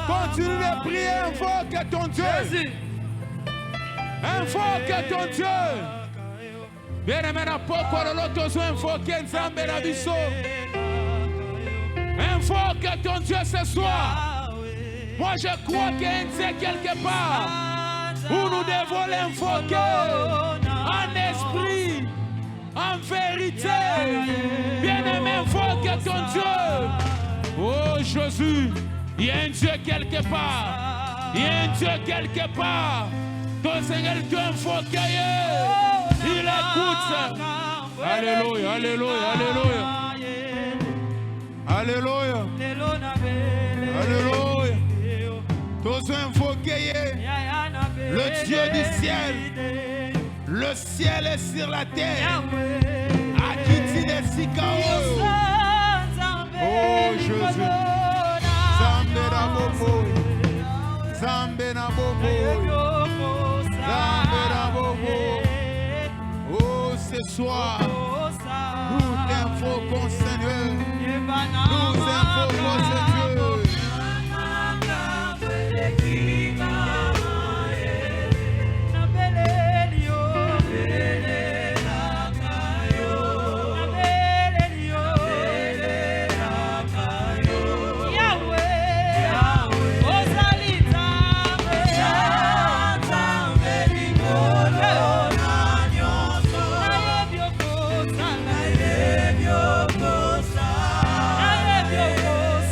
Continue de prier, invoque ton Dieu. Invoque ton Dieu. Bien-aimé, pourquoi l'autre invoquer Nzambe na biso. Invoque ton Dieu ce soir. Moi je crois qu'il y a un Dieu quelque part où nous devons l'invoquer en esprit, en vérité. Bien-aimé, invoque ton Dieu. Oh Jésus, il y a un Dieu quelque part. Il y a un Dieu quelque part. Ton Seigneur te invoque. Il écoute. Alléluia, alléluia, alléluia. Alléluia. Alléluia. Tous invoqués. Le Dieu du ciel. Le ciel est sur la terre. Akiti de Sikao. Oh Jésus. Zambe na bobo. Zambe na bobo. Zambe na bobo. Oh, ce soir, nous t'invoquons, Seigneur. Nous invoquons, Seigneur.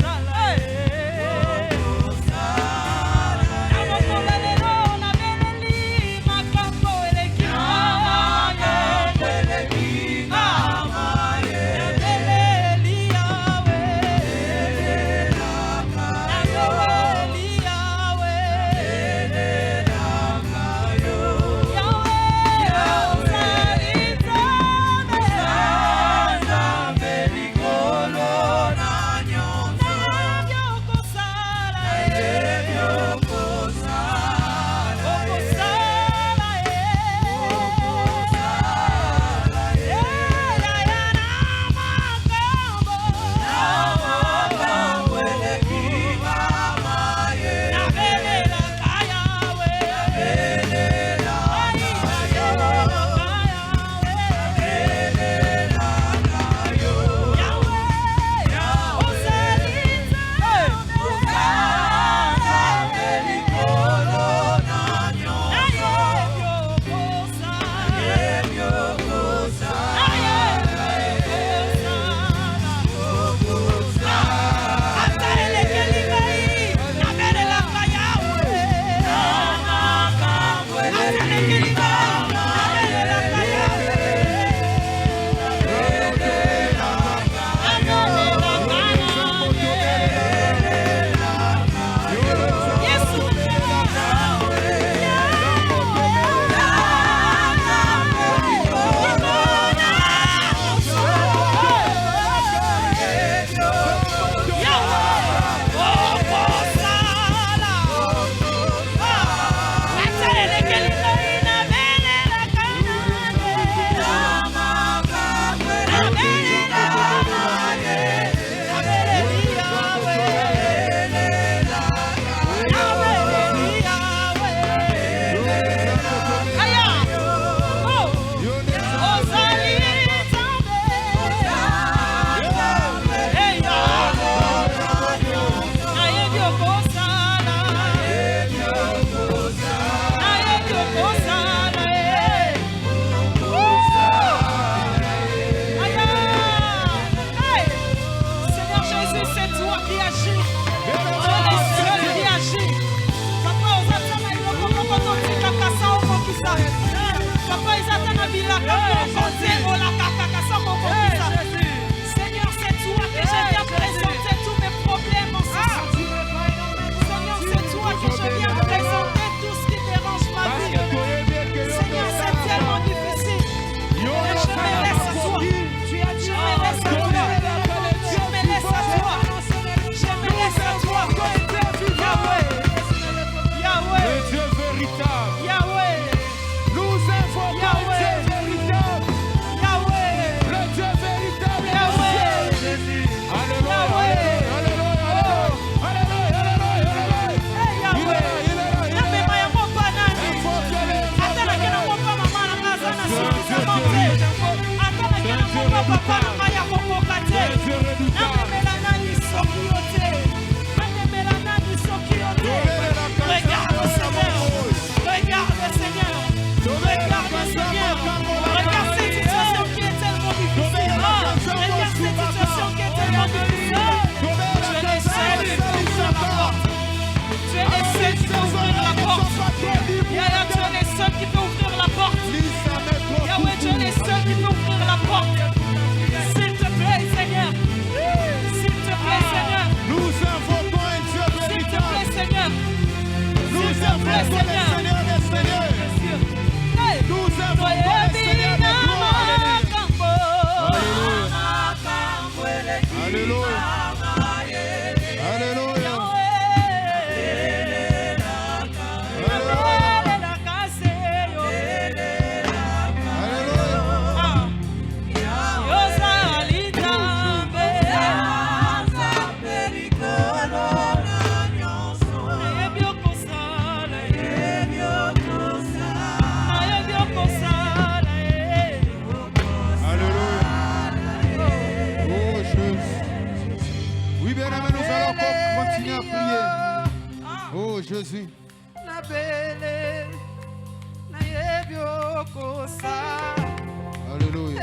Sala Jésus. Alléluia.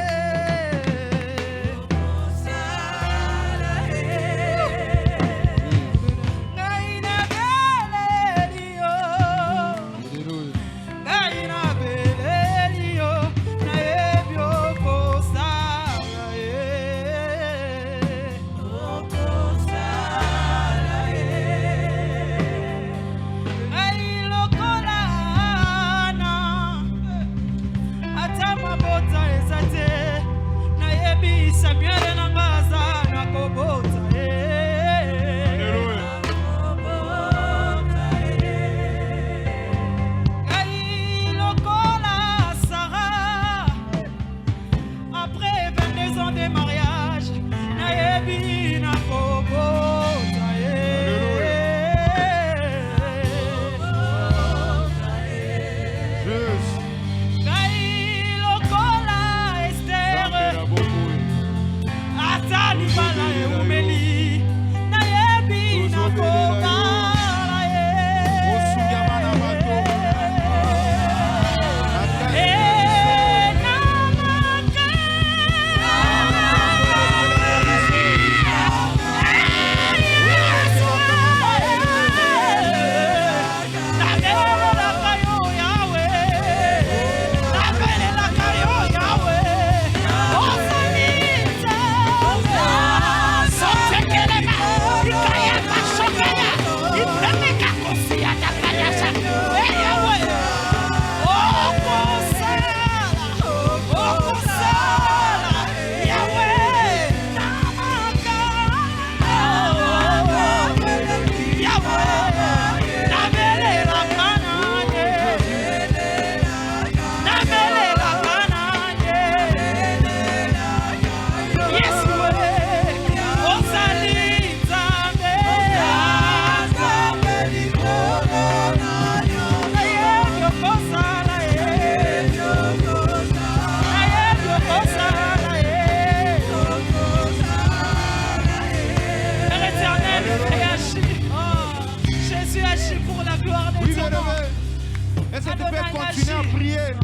Est-ce que tu peux continuer à prier?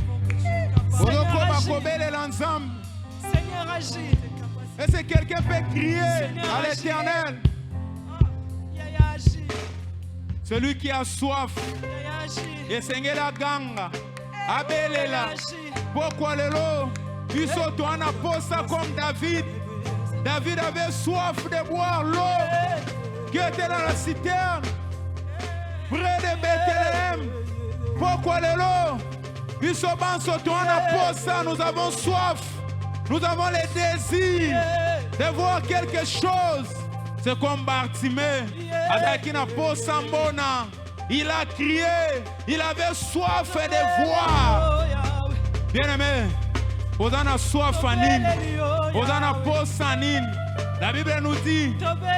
Seigneur agit. Est-ce que quelqu'un peut crier à l'Éternel? Celui qui a soif. Et Seigneur la ganga. Abelela. Pourquoi le lot? Il saute en aposta comme David. David avait soif de boire l'eau qui était dans la citerne près de Bethléem. Pourquoi le lot? Ils sont en aposta. Nous avons soif. Nous avons le désir de voir quelque chose. C'est comme Bartimée. Il a crié. Il avait soif de voir. Bien-aimé, vous en avez soif à Nîmes. Vous en avez poste à Nîmes. La Bible nous dit,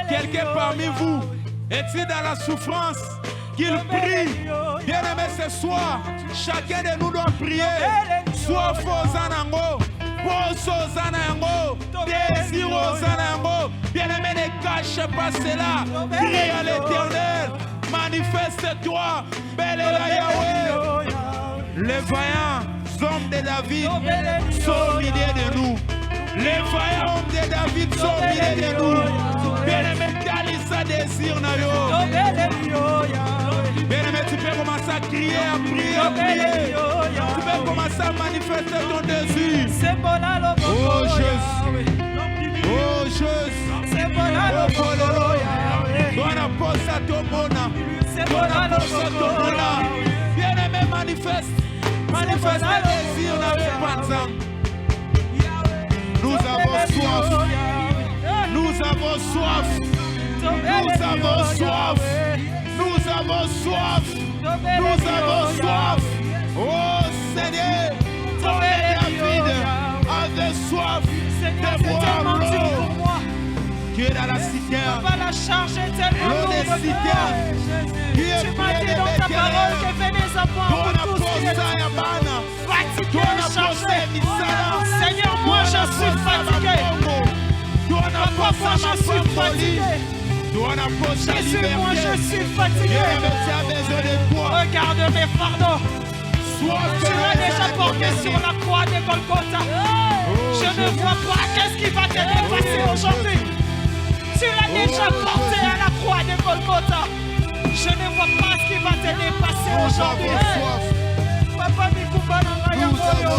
quelqu'un parmi vous est-il dans la souffrance qu'il prie. Bien-aimé, ce soir, chacun de nous doit prier. Soif aux anango. Poso Zanango, désir au Zanango, bien-aimé, ne cache pas cela. Crie à l'Éternel, manifeste-toi, bel est la Yahweh. Les vaillants hommes de David sont au milieu de nous. Les vaillants hommes de David sont au milieu de nous. Bien-aimé, Talisa désir na yo. Bien-aimé, tu peux commencer à crier, à prier, à prier. Tu peux commencer à manifester ton désir. Oh Jésus. Oh Jésus. Oh Pololo. Dona posa tomona. Dona posa tomona. Bien-aimé, manifeste. Manifeste le désir dans le panzang. Nous avons soif. Nous avons soif. Nous avons soif. Nous avons soif. Nous avons soif. Oh Seigneur, ton David avait soif de boire l'eau qui est dans la citerne. L'eau des citernes qui est pleine de béquerres. Seigneur, moi je suis fatigué. Papa, moi je suis fatigué. Jésus, moi je suis fatigué. Regarde mes fardeaux. Tu l'as déjà porté sur la croix de Golgotha. Je ne vois pas qu'est-ce qui va te dépasser aujourd'hui. Tu l'as déjà porté à la croix de Golgotha. Je ne vois pas ce qui va te dépasser aujourd'hui. Papa, Nikuba Nangaya Moyo.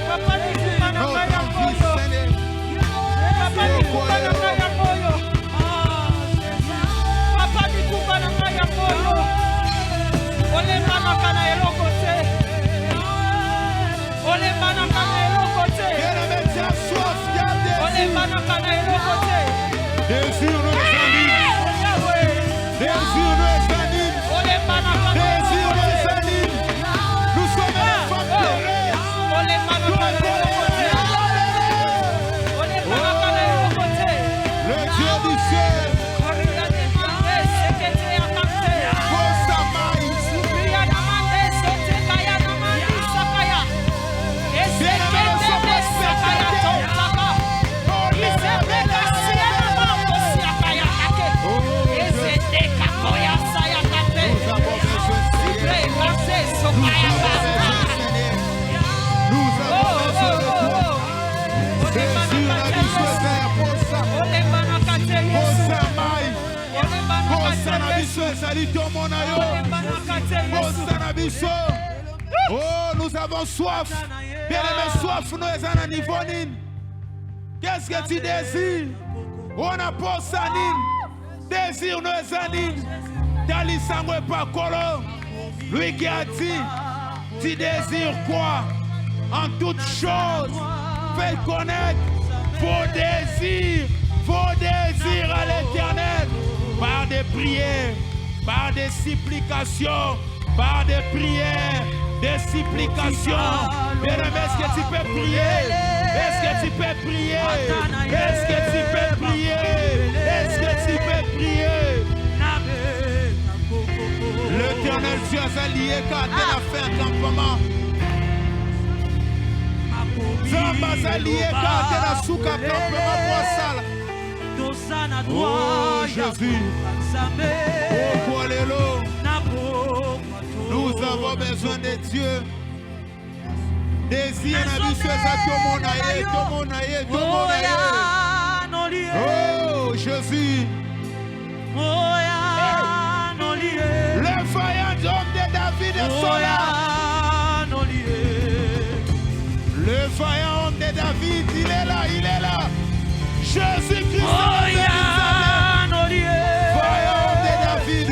Papa, Nikuba Nangaya Moyo. Papa, Nikuba Nangaya Moyo. Papa, Nikuba Nangaya Moyo. Ole Manakana Elokote. Ole Manakana Elokote. Ole Manakana Elokote. Désir nous anime. Désir nous anime. Ole Manakana Désir nous anime. Nous sommes des femmes pleureuses. Ole Manakana Elokote. Ole Manakana Elokote. Le Dieu du ciel. Oh, nous avons soif. Bien-aimé, soif, nous sommes à niveau. Qu'est-ce que tu désires? On a pas ça. Désir, nous sommes Talisangwe Pakolo. Lui qui a dit, tu désires quoi? En toutes choses, fais connaître vos désirs à l'Éternel, par des prières, par des supplications, par des prières, des supplications. Bien-aimé, est-ce que tu peux prier? Est-ce que tu peux prier? Est-ce que tu peux prier? Est-ce que tu peux prier? L'Éternel Dieu a lié car il a fait un campement. Zamba a lié car il a souka campement pour ça. Oh Jésus, oh Poilélo, nous avons besoin de Dieu. Désir n'a vu ce que tout mon aïe. Oh Jésus, le vaillant homme de David est là. Le vaillant homme de David, il est là. Jésus-Christ, vaillant homme de David.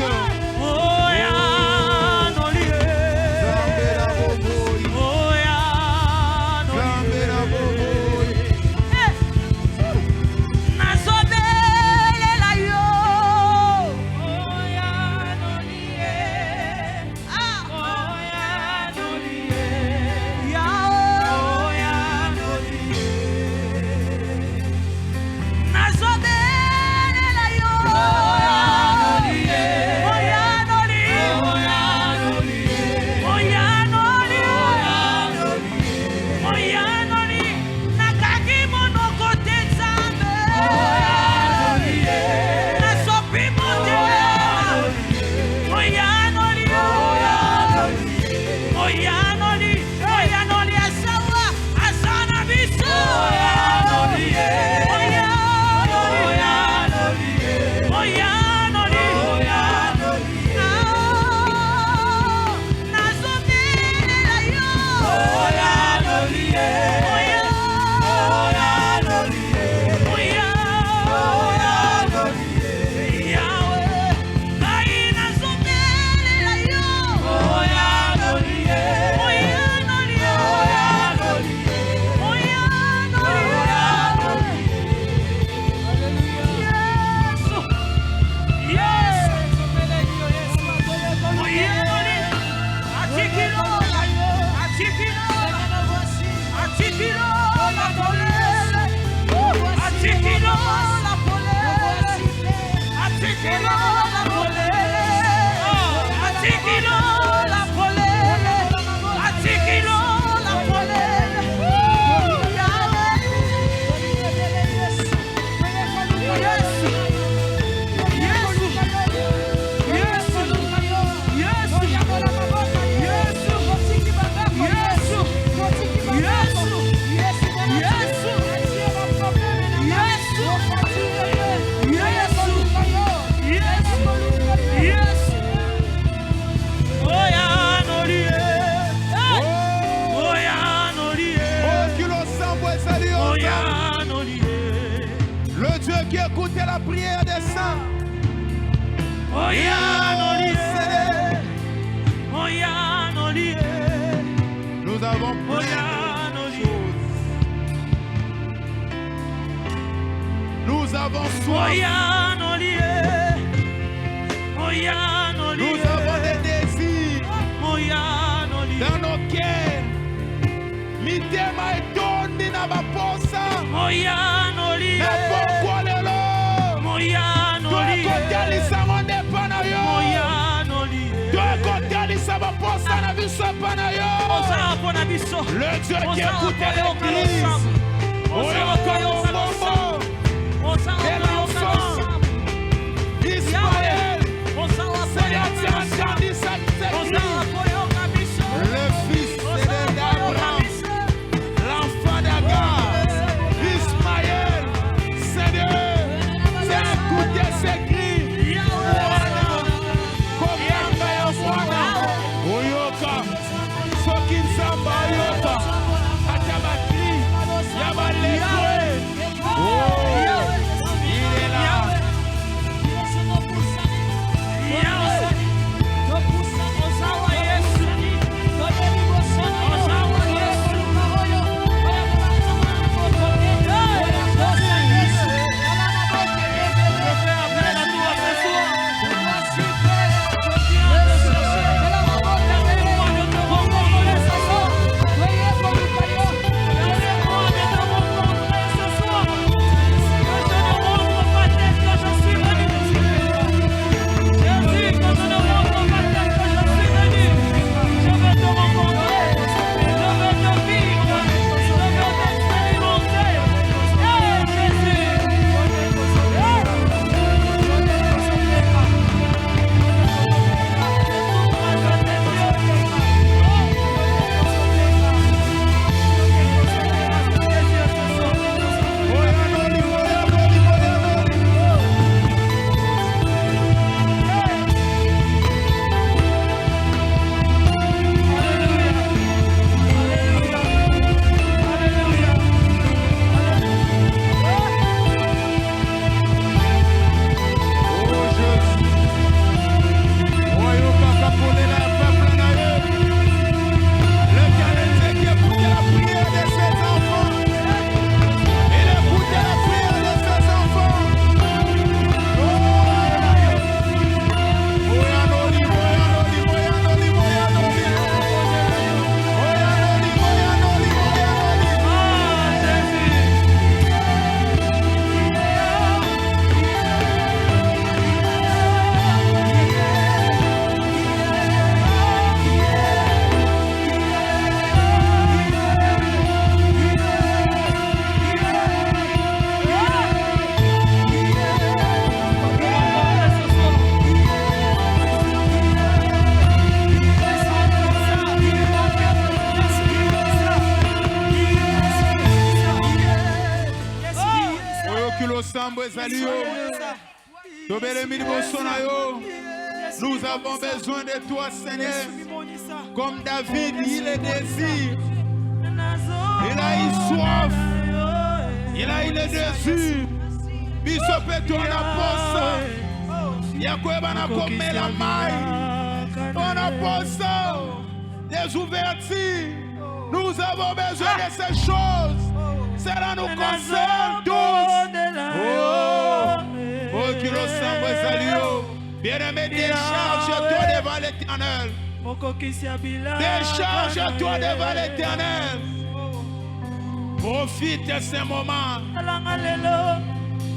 qui écoutez la prière des saints. Oh Yann Olié. Nous avons plein de choses. Nous avons soif. Nous avons des désirs dans nos cœurs. Mitema etondi na baposa. Na pokwa lelo. Toekotalisa monde pana yo. Toekotalisa baposa na biso pana yo. Le Dieu qui écoute l'église. Oyoka Momo. Et l'enfant Ismaël. Seigneur, tu as entendu cette église. Le fils d'Abraham. L'enfant d'Agar. Ismaël. Seigneur, tu as écouté ces cris. Kobyanga ya mwana. Oyoka. Soki nzamba oyoka. Atabakri. Yabalekwe. Oh, il est là. Nous avons besoin de toi, Seigneur. Comme David, il le désire. Il a eu soif. Il a eu le désir. Bisope toi na posa. Yakweba na komela mai. On a posa. Des ouvertures. Nous avons besoin de ces choses. Cela nous concerne tous. Oh, qui le semble salio. Bien-aimé, décharge-toi devant l'Éternel. Décharge-toi devant l'Éternel. Profite de ces moments.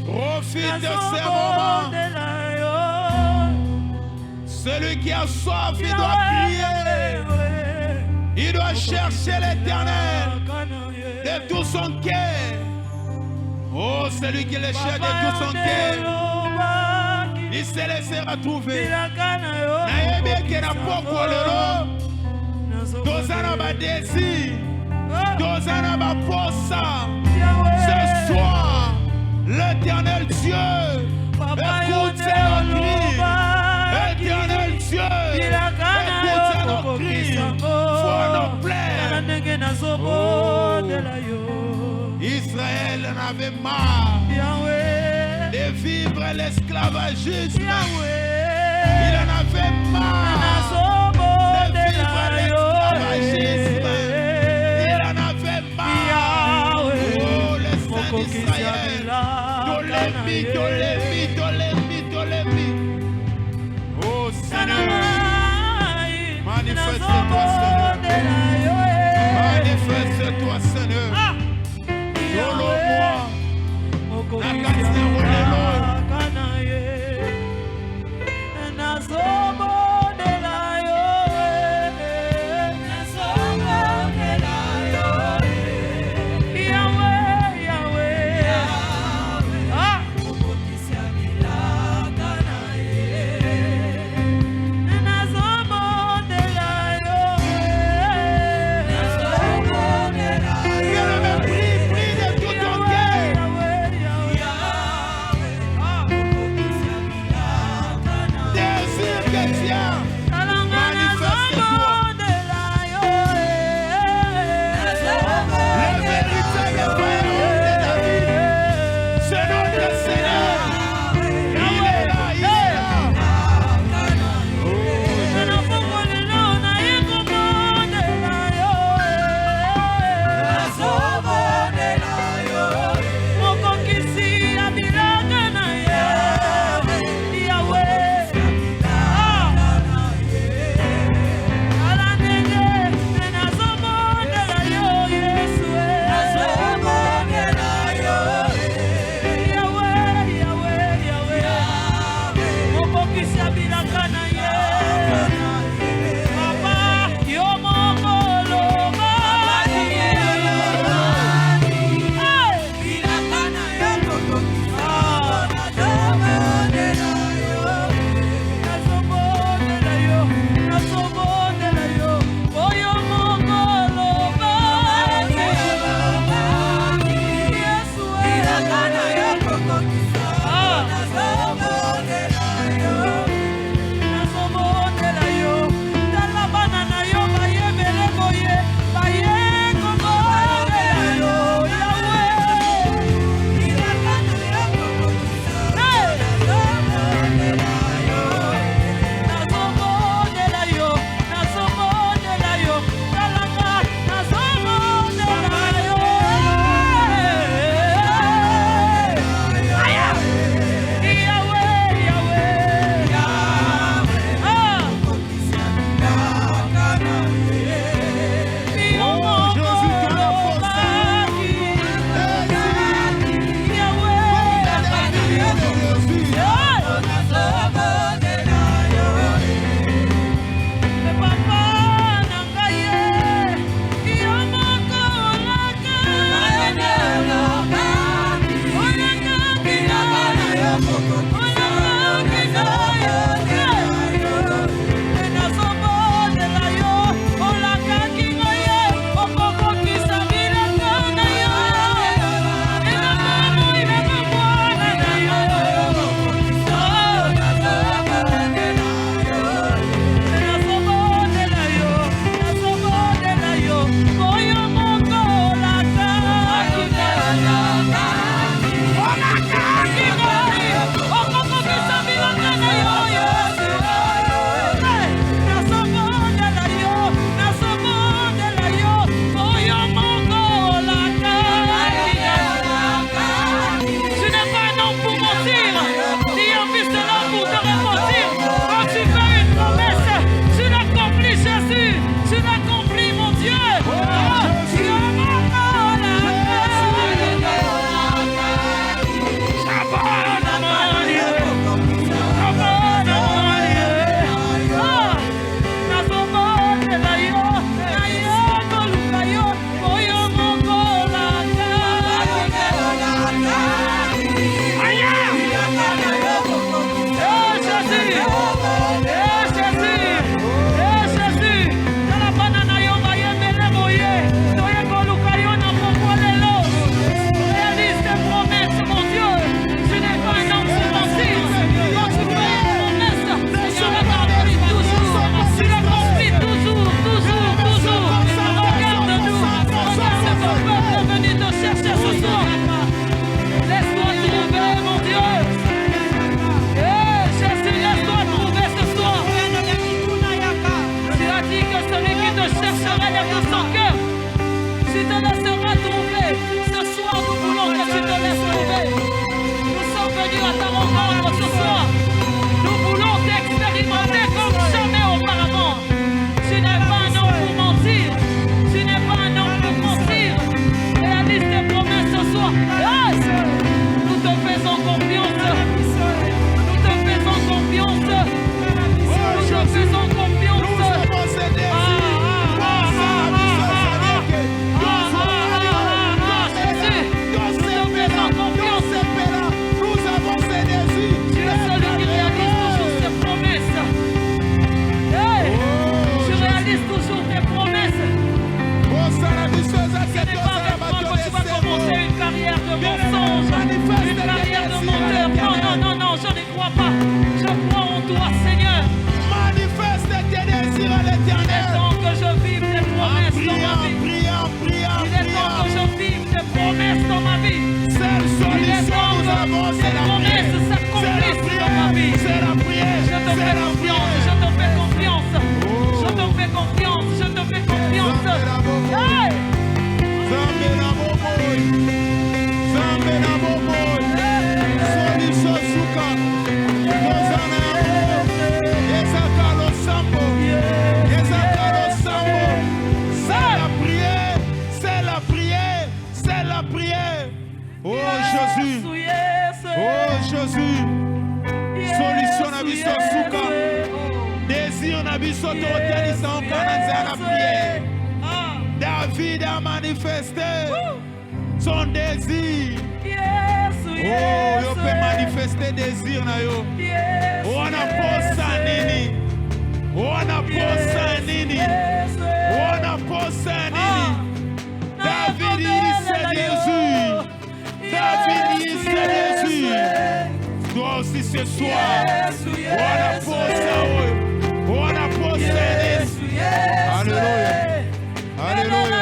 Profite de ces moments. Celui qui a soif, il doit crier. Il doit chercher l'Éternel de tout son cœur. Oh, celui qui le cherche de tout son cœur, il se laissera trouver. Naïbe qui n'a pas kololo, dosana ba désir, dosana ba posa. Ce soir, l'Éternel Dieu écoute nos cris. Éternel Dieu, écoute nos cris. Faut nos plaire. Oh. Israël en avait marre. et vivre l'esclavagisme. Yahweh. Il en avait marre de vivre l'esclavagisme. Il en avait marre. Oh, le Saint d'Israël. Dolemi, dolemi, dolemi, dolemi. Oh Seigneur, manifeste-toi Seigneur. Manifeste-toi Seigneur. Dolo-moi. Na kati na rolelo. Oh Jésus, solution na biso suka. Désir na biso totalisa en la prière. David a manifesté son désir. Oh, yo peut manifester désir na yo. On a posa nini. On a posa nini. On a posa nini. David il sait Jésus. David il sait Jésus. Toi aussi ce soir. On a posa. On a posa nini. Alléluia. Alléluia.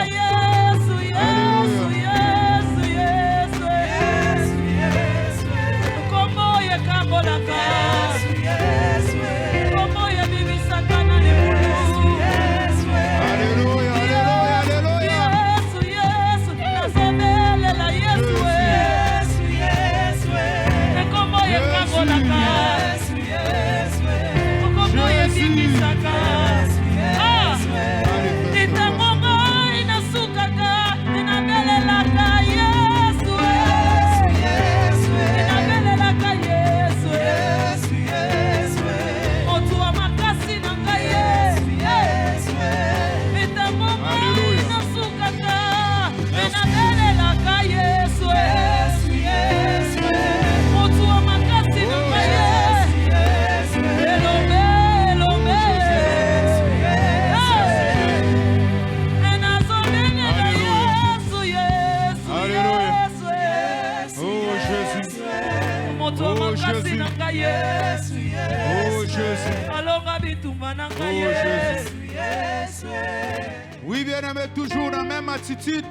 Oui, bien-aimé, toujours dans la même attitude.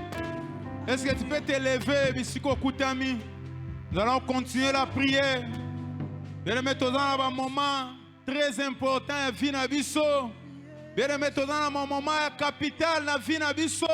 Est-ce que tu peux te lever, Bissiko Koutami? Nous allons continuer la prière. Bien-aimé, tu as un moment très important dans la vie de Bisso. Bien-aimé, tu as un moment capital dans la vie de Bisso.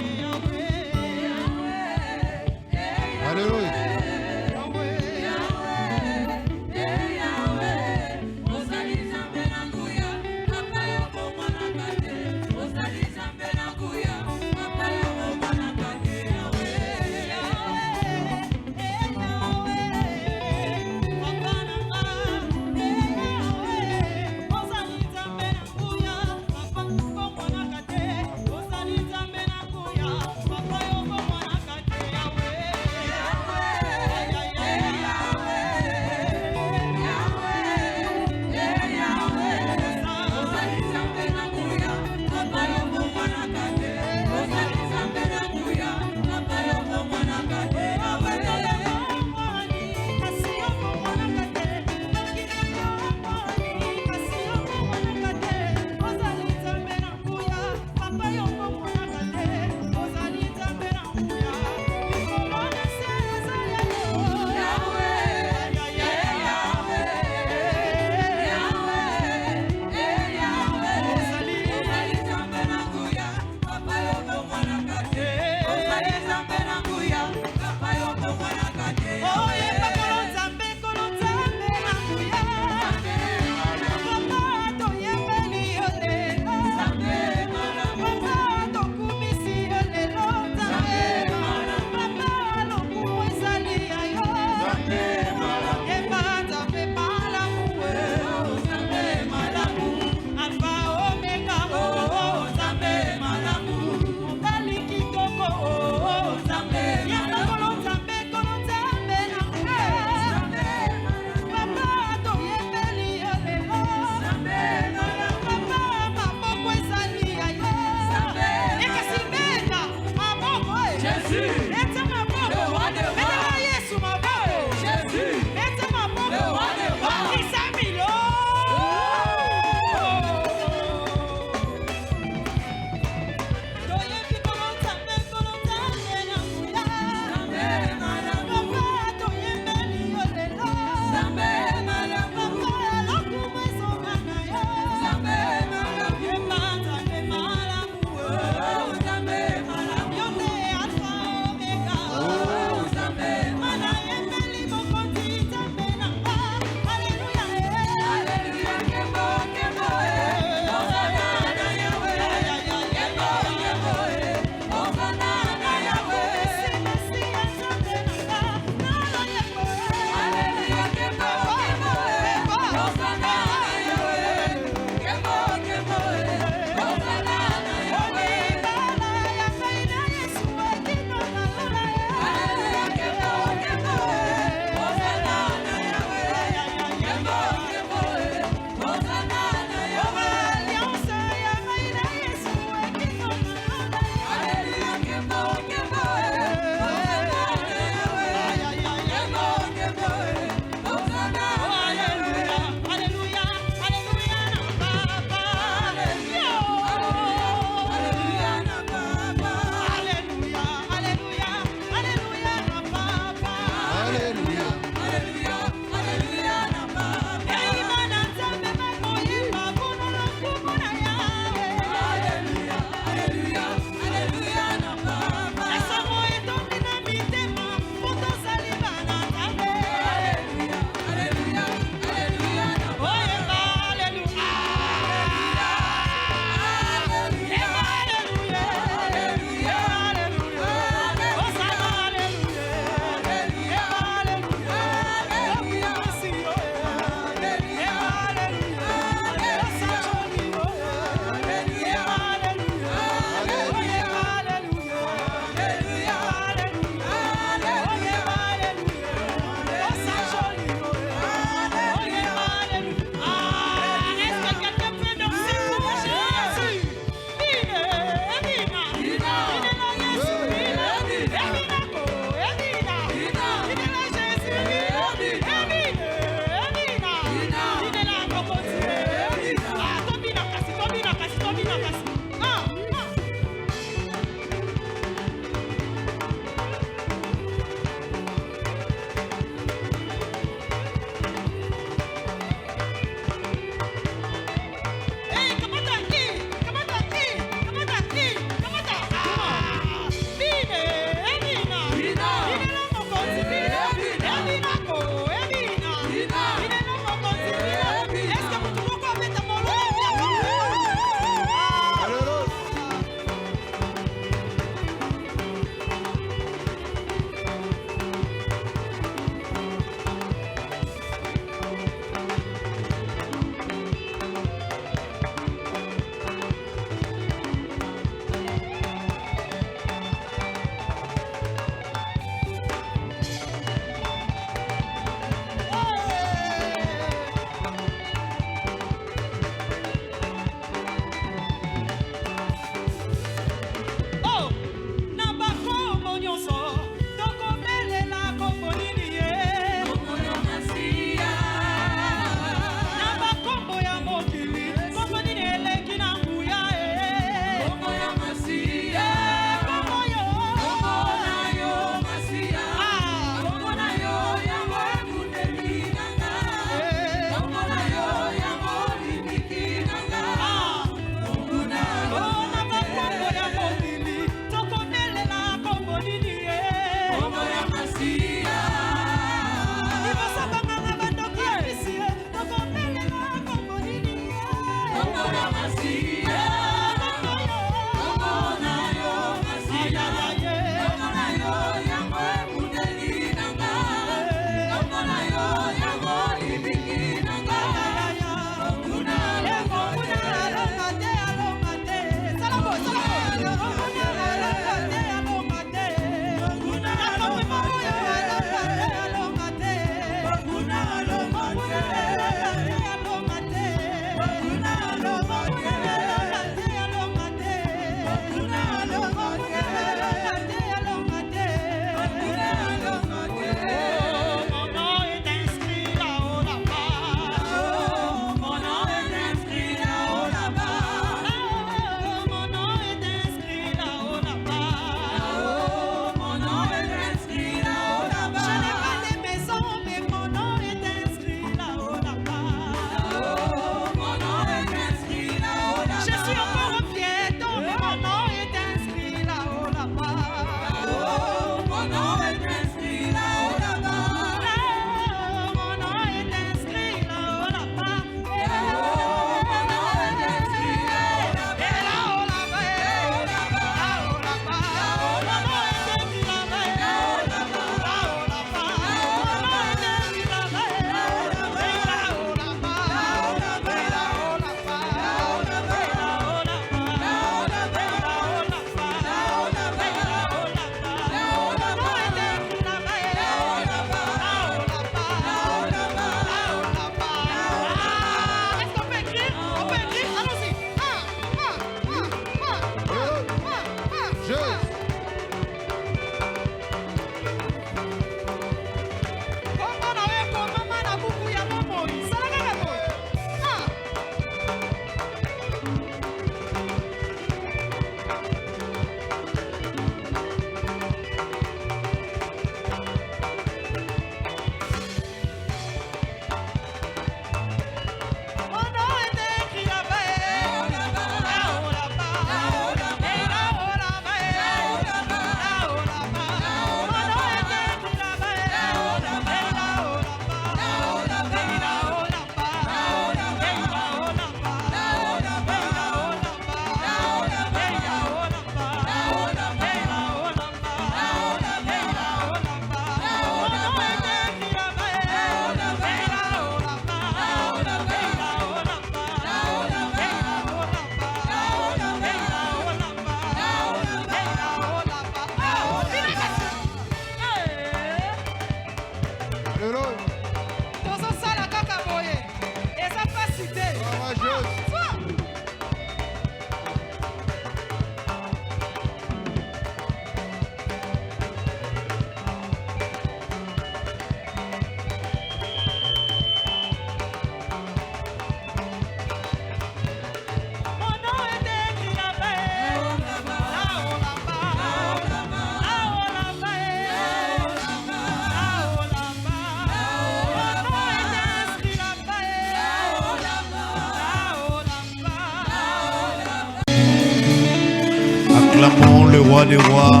Acclamons le roi des rois.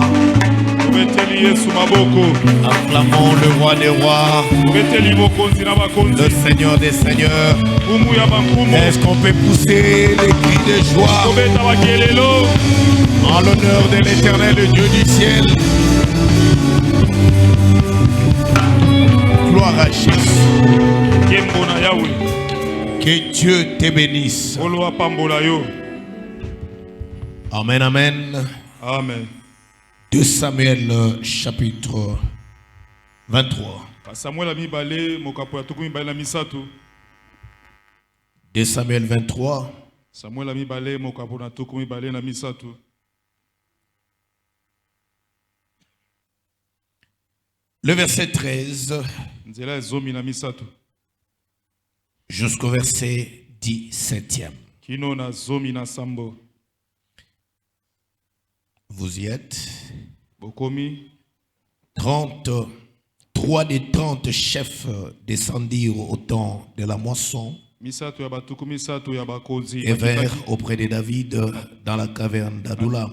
Acclamons le roi des rois. Le Seigneur des seigneurs. Est-ce qu'on peut pousser les cris de joie en l'honneur de l'Éternel, le Dieu du ciel? Gloire à Jésus. Que Dieu te bénisse. Amen, amen. Amen. 2 Samuel chapitre 23. 2 Samuel 23. Le verset 13 jusqu'au verset 17e. Vous y êtes. 33 des 30 chefs descendirent au temps de la moisson et vinrent auprès de David dans la caverne d'Adullam.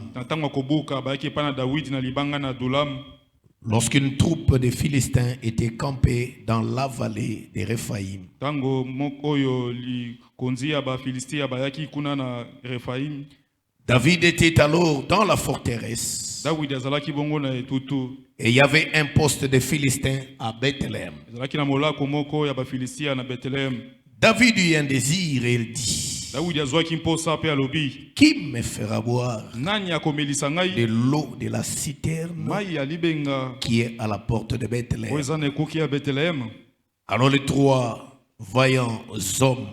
Lorsqu'une troupe de Philistins était campée dans la vallée des Réphaïm, Tango mokoyo li konzia ba Filistia bayaki kuna na Rephaim. David était alors dans la forteresse. David azalaki bongo na etutu. Et il y avait un poste de Philistins à Bethléem. Azalaki na molako moko ya ba Filistia na Bethléem. David eut un désir et il dit: David azwaki mposa pe alobi. Qui me fera boire Nani akomelisa ngai de l'eau de la citerne mai ya libenga qui est à la porte de Bethléem? oza na ekoki ya Bethléem. Alors les trois vaillants hommes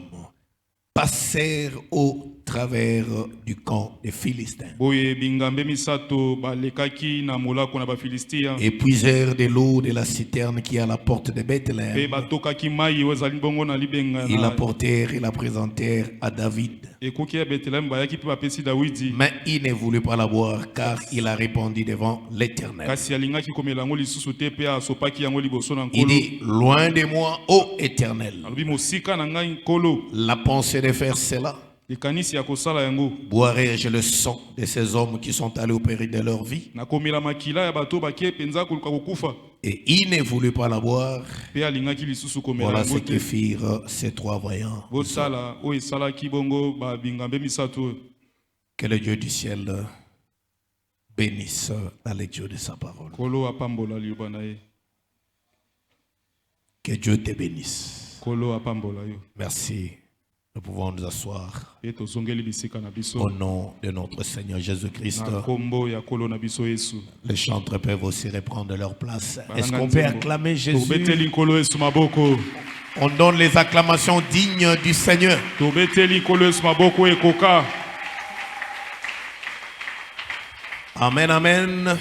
passèrent au travers du camp des Philistins Boye bingambe misato balekaki na molako na ba Filistia. et puisèrent de l'eau de la citerne qui est à la porte de Pe Bethléem. batokaki mai ozali bongo na libenga Ils na l'apportèrent et la présentèrent à David. ekoki ya Bethléem bayaki pe bapesi Dawidi. Mais il ne voulut pas la boire car il a répondu devant l'Éternel. Kasi alingaki komela yango lisusu te pe asopaki yango liboso na Il nkolo. dit: loin de moi, ô Éternel, Alobi mosika na ngai nkolo la pensée de faire cela. likanisi ya kosala yango. Boirai-je le sang de ces hommes qui sont allés au péril de leur vie? Nakomela makila ya bato bakie penza koluka kokufa. Et il ne voulut pas la boire. Pe alingaki lisusu komela Voilà yango ce que te. firent ces trois voyants. Bosala oyo esalaki bongo babingambe misato. Que le Dieu du ciel bénisse la lecture de sa parole. Kolo apambola liyoba na ye. Que Dieu te bénisse. Kolo apambola yo. Merci. Nous pouvons nous asseoir Pe tozongeli bisika na biso. au nom de notre Seigneur Jésus-Christ. Na kombo ya kolo na biso Yesu. Les chantres peuvent aussi reprendre leur place. Balanga Est-ce qu'on peut nzembo. acclamer Jésus? Tobeteli nkolo Yesu maboko. On donne les acclamations dignes du Seigneur. Tobeteli nkolo Yesu maboko ekoka. Amen, amen.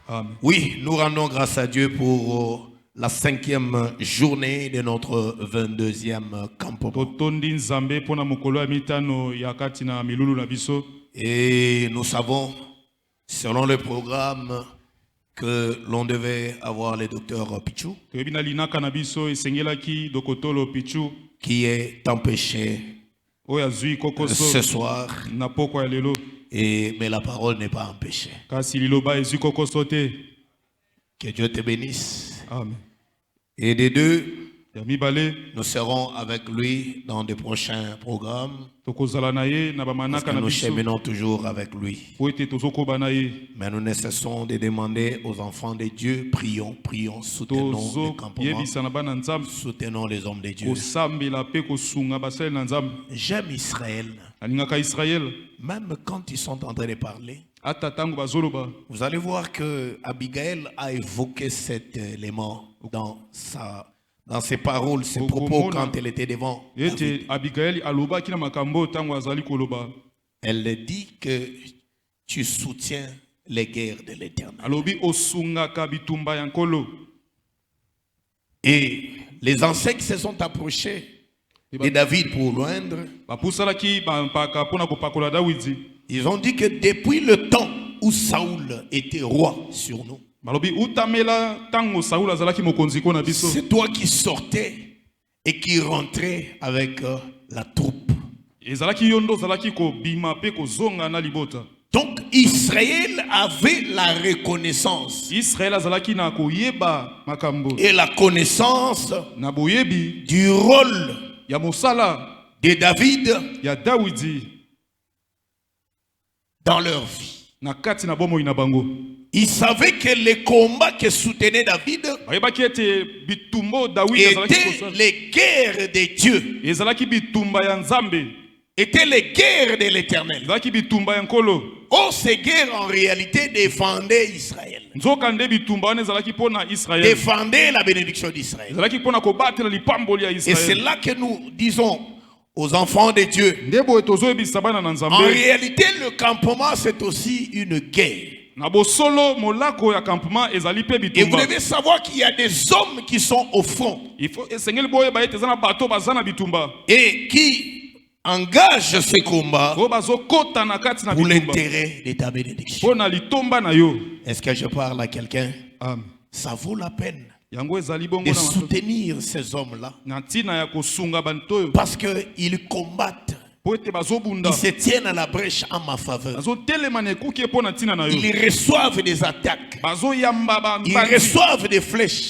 Amen. Oui, nous rendons grâce à Dieu pour la 5e journée de notre 22e campement. Totondi nzambe pona mokolo ya mitano ya kati na milulu na biso. Et nous savons, selon le programme, que l'on devait avoir le docteur Pichou, Toyebi na linaka na biso esengelaki dokotolo Pichu qui est empêché oyo azwi kokoso ce soir, na poko ya lelo. mais la parole n'est pas empêchée. Kasi liloba ezwi kokoso te. Que Dieu te bénisse. Amen. Et des deux, Ya mibale nous serons avec lui dans de prochains programmes. tokozala na ye na Parce bamanaka que na nous biso. cheminons toujours avec lui. Po ete tozokoba na ye. Mais nous ne cessons de demander aux enfants de Dieu, prions, prions, soutenons le campement, Tozoyebisa na bana nzambe soutenons les hommes de Dieu. kosambela pe kosunga basali na nzambe. J'aime Israël, Alingaka Israël même quand ils sont en train de parler. ata tango bazoloba. Vous allez voir que Abigail a évoqué cet élément dans ses paroles, ses propos quand elle était devant David. Ete Abigail alobaki na makambo tango azali koloba. Elle dit que tu soutiens les guerres de l'Éternel. Alobi osungaka bitumba ya nkolo. Et les anciens qui se sont approchés de David pour loindre, Bapusalaki bampaka pona kopakola Dawidi. ils ont dit que depuis le temps où Saoul était roi sur nous, Balobi utamela tango Saul azalaki mokonzi ko na biso. c'est toi qui sortais et qui rentrais avec la troupe. Ezalaki yondo zalaki ko bima pe ko zonga na libota. Donc Israël avait la reconnaissance Israël azalaki na koyeba makambo. et la connaissance Na boyebi du rôle ya mosala de David ya Dawidi dans leur vie. na kati na bomoi na bango. Ils savaient que les combats que soutenait David Bayebaki ete bitumbo Dawidi azalaki étaient kosala. les guerres de Dieu, Ezalaki bitumba ya Nzambe. étaient les guerres de l'Éternel. Ezalaki bitumba ya nkolo. Oh, ces guerres en réalité défendaient Israël, Nzoka nde bitumba wana ezalaki pona Israël. défendaient la bénédiction d'Israël. Ezalaki pona kobatela lipamboli ya Et c'est Israël. là que nous disons aux enfants de Dieu, Nde boye tozoyebisa bana na en Nzambe. réalité le campement c'est aussi une guerre. Na bosolo molako ya campement ezali pe Et vous bitumba. devez savoir qu'il y a des hommes qui sont au front Il faut esengeli boyeba ete eza na bato baza na bitumba. et qui engagent ces combats Oyo bazokota na kati na pour bitumba. l'intérêt de ta bénédiction. Pona litomba na yo. Est-ce que je parle à quelqu'un? Amen. Ça vaut la peine Yango ezali bongo de na mato. soutenir ces hommes-là Na ntina ya kosunga banto oyo. parce qu'ils combattent Ils se tiennent à la brèche en ma faveur. Ils reçoivent des attaques. Ils reçouvent des flèches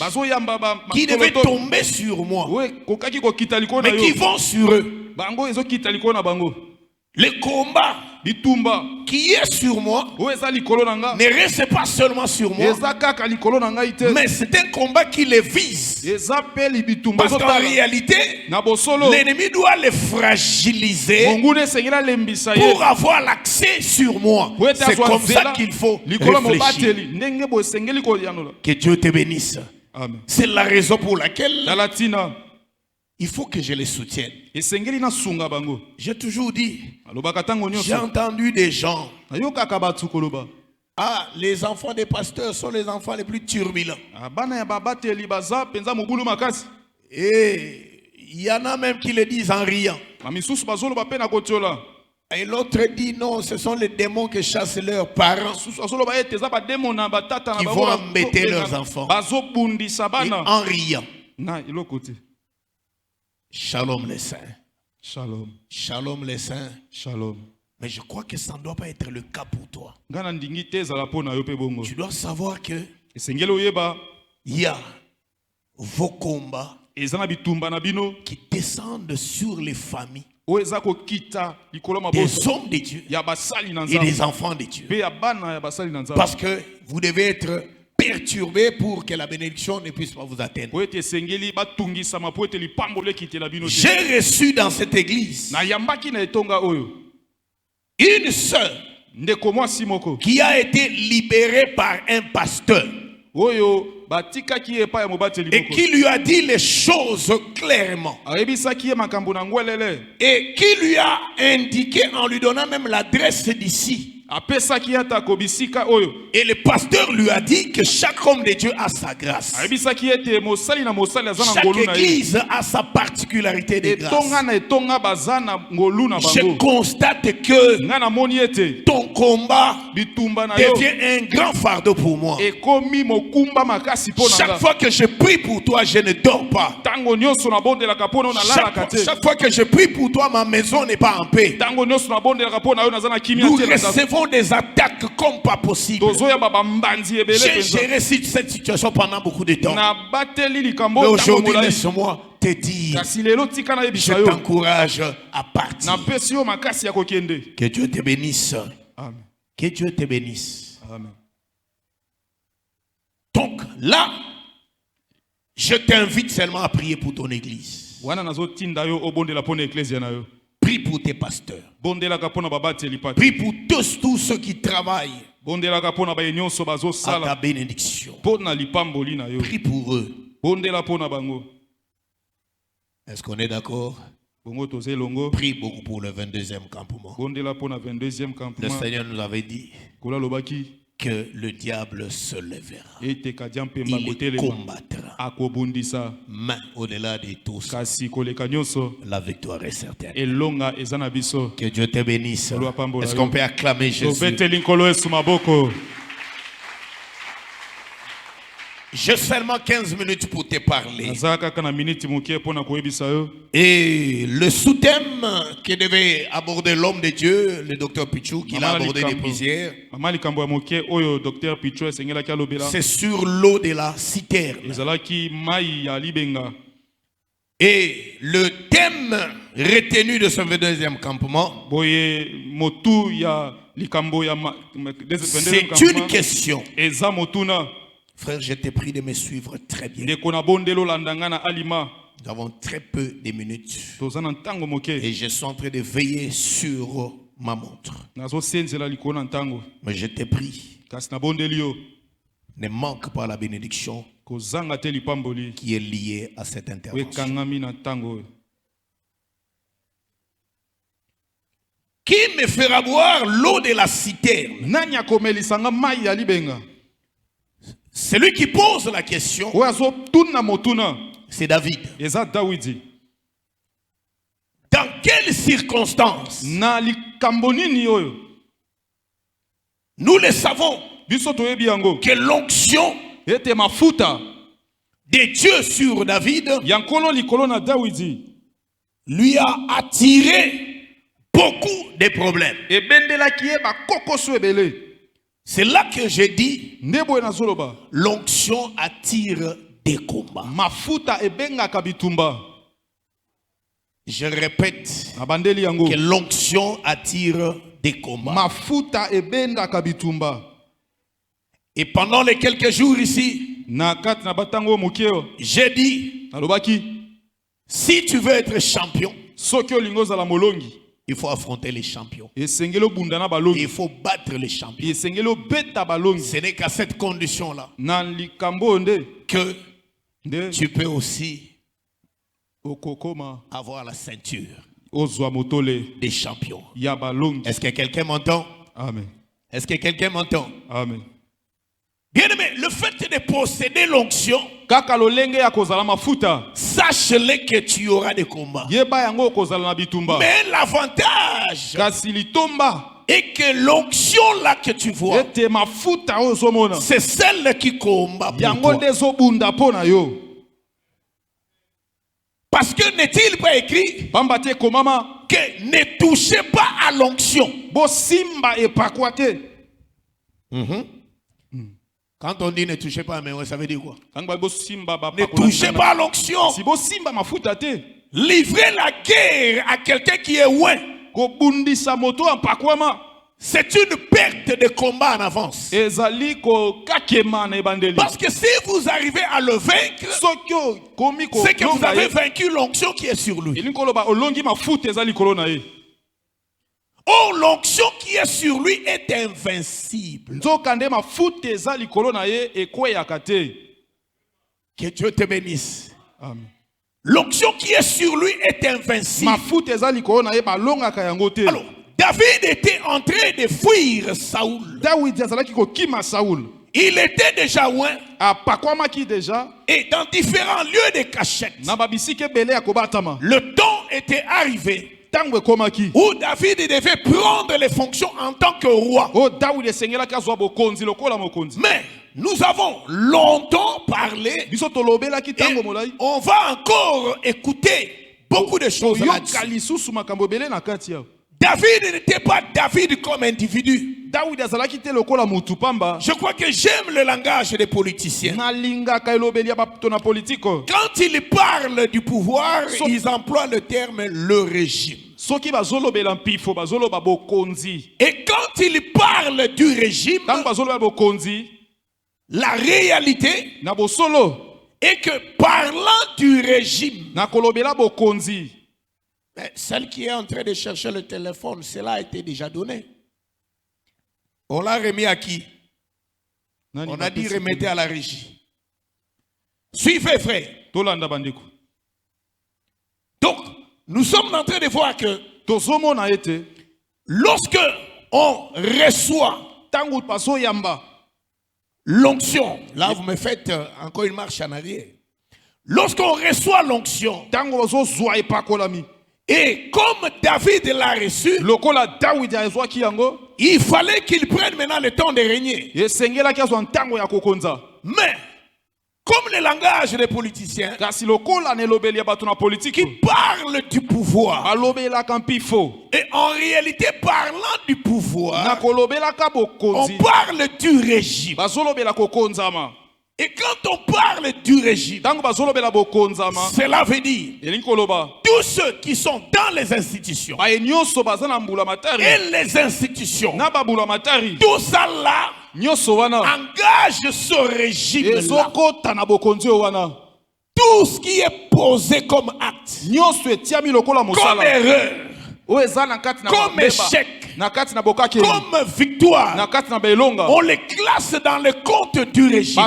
qui devaient tomber sur moi, mais qui vont sur eux. Le combat qui est sur moi ne reste pas seulement sur moi, mais c'est un combat qui les vise. Parce qu'en réalité, l'ennemi doit les fragiliser pour avoir l'accès sur moi. C'est comme ça qu'il faut réfléchir. Que Dieu te bénisse. C'est la raison pour laquelle il faut que je les soutienne. J'ai toujours dit, j'ai entendu des gens, ah, les enfants des pasteurs sont les enfants les plus turbulents. Et il y en a même qui le disent en riant. Et l'autre dit non, ce sont les démons qui chassent leurs parents, qui vont embêter leurs enfants. Et en riant. Shalom les saints. Shalom. Shalom les saints. Shalom. Mais je crois que ça ne doit pas être le cas pour toi. Tu dois savoir que il y a vos combats qui descendent sur les familles des hommes de Dieu et des enfants de Dieu. Parce que vous devez être perturbé pour que la bénédiction ne puisse pas vous atteindre. J'ai reçu dans cette église une sœur qui a été libérée par un pasteur et qui lui a dit les choses clairement et qui lui a indiqué en lui donnant même l'adresse d'ici. Et le pasteur lui a dit que chaque homme de Dieu a sa grâce. Chaque église a sa particularité de grâce. Je constate que ton combat devient un grand fardeau pour moi. Chaque fois que je prie pour toi, je ne dors pas. Chaque fois que je prie pour toi, ma maison n'est pas en paix. Nous recevons des attaques comme pas possible. J'ai géré cette situation pendant beaucoup de temps. Mais aujourd'hui, laisse-moi te dire, je t'encourage à partir. Que Dieu te bénisse. Amen. Que Dieu te bénisse. Amen. Donc là, je t'invite seulement à prier pour ton église. Prie pour tes pasteurs. Prie pour tous ceux qui travaillent à ta bénédiction. Prie pour eux. Est-ce qu'on est d'accord? Prie beaucoup pour le 22e campement. Le Seigneur nous avait dit que le diable se lèvera. Il combattra. Mais au-delà de tout ça, la victoire est certaine. Que Dieu te bénisse. Est-ce qu'on peut acclamer Jésus? J'ai seulement 15 minutes pour te parler. Et le sous-thème que devait aborder l'homme de Dieu, le docteur Pichou, qui l'a abordé depuis hier, c'est sur l'eau de la citerne. Et le thème retenu de ce 22e campement, c'est une question. Frère, je te prie de me suivre très bien. Nous avons très peu de minutes. Et je suis en train de veiller sur ma montre. Mais je te prie, ne manque pas la bénédiction qui est liée à cette intervention. Qui me fera boire l'eau de la citerne? Celui qui pose la question, c'est David. Dans quelles circonstances? Nous le savons que l'onction de Dieu sur David lui a attiré beaucoup de problèmes. C'est là que j'ai dit l'onction attire des combats. Je répète que l'onction attire des combats. Et pendant les quelques jours ici, j'ai dit, si tu veux être champion, il faut affronter les champions. Il faut battre les champions. Ce n'est qu'à cette condition-là que tu peux aussi avoir la ceinture des champions. Est-ce que quelqu'un m'entend? Amen. Est-ce que quelqu'un m'entend? Amen. Bien aimé, le fait de posséder l'onction, sache-le que tu auras des combats. Mais l'avantage est que l'onction là que tu vois, c'est celle qui combat pour toi. Parce que n'est-il pas écrit que ne touchez pas à l'onction? Quand on dit ne touchez pas, mais ça veut dire quoi? Ne touchez pas à l'onction. Livrez la guerre à quelqu'un qui est loin. C'est une perte de combat en avance. Parce que si vous arrivez à le vaincre, c'est que vous avez vaincu l'onction qui est sur lui. Or, l'onction qui est sur lui est invincible. Que Dieu te bénisse. Amen. L'onction qui est sur lui est invincible. Alors, David était en train de fuir Saoul. Il était déjà loin. Et dans différents lieux de cachette. Le temps était arrivé où David devait prendre les fonctions en tant que roi. Mais nous avons longtemps parlé et on va encore écouter beaucoup de choses là-dessus. David n'était pas David comme individu. Je crois que j'aime le langage des politiciens. Quand ils parlent du pouvoir, ils emploient le terme le régime. Et quand ils parlent du régime, la réalité est que parlant du régime, celle qui est en train de chercher le téléphone, cela a été déjà donné. On l'a remis à qui? On a dit remettez à la régie. Suivez, frère. Donc, nous sommes en train de voir que lorsque on reçoit l'onction, là vous me faites encore une marche en arrière. Lorsqu'on reçoit l'onction, et comme David l'a reçu, il fallait qu'il prenne maintenant le temps de régner. Mais, comme le langage des politiciens qui parlent du pouvoir, et en réalité parlant du pouvoir, on parle du régime. Et quand on parle du régime, cela veut dire tous ceux qui sont dans les institutions et les institutions, tout ça là engage ce régime là. Tout ce qui est posé comme acte, comme erreur, comme échec, comme victoire, on les classe dans le compte du régime.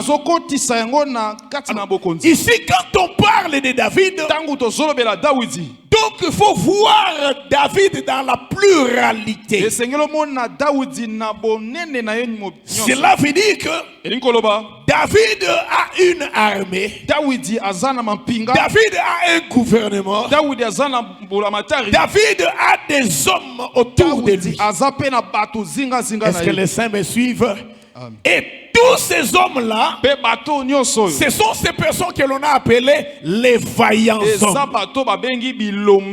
Ici, quand on parle de David, donc il faut voir David dans la pluralité. Cela veut dire que David a une armée. David a un gouvernement. David a des hommes autour de lui. Est-ce que les saints me suivent? Amen. Et tous ces hommes-là, ce sont ces personnes que l'on a appelées les vaillants hommes.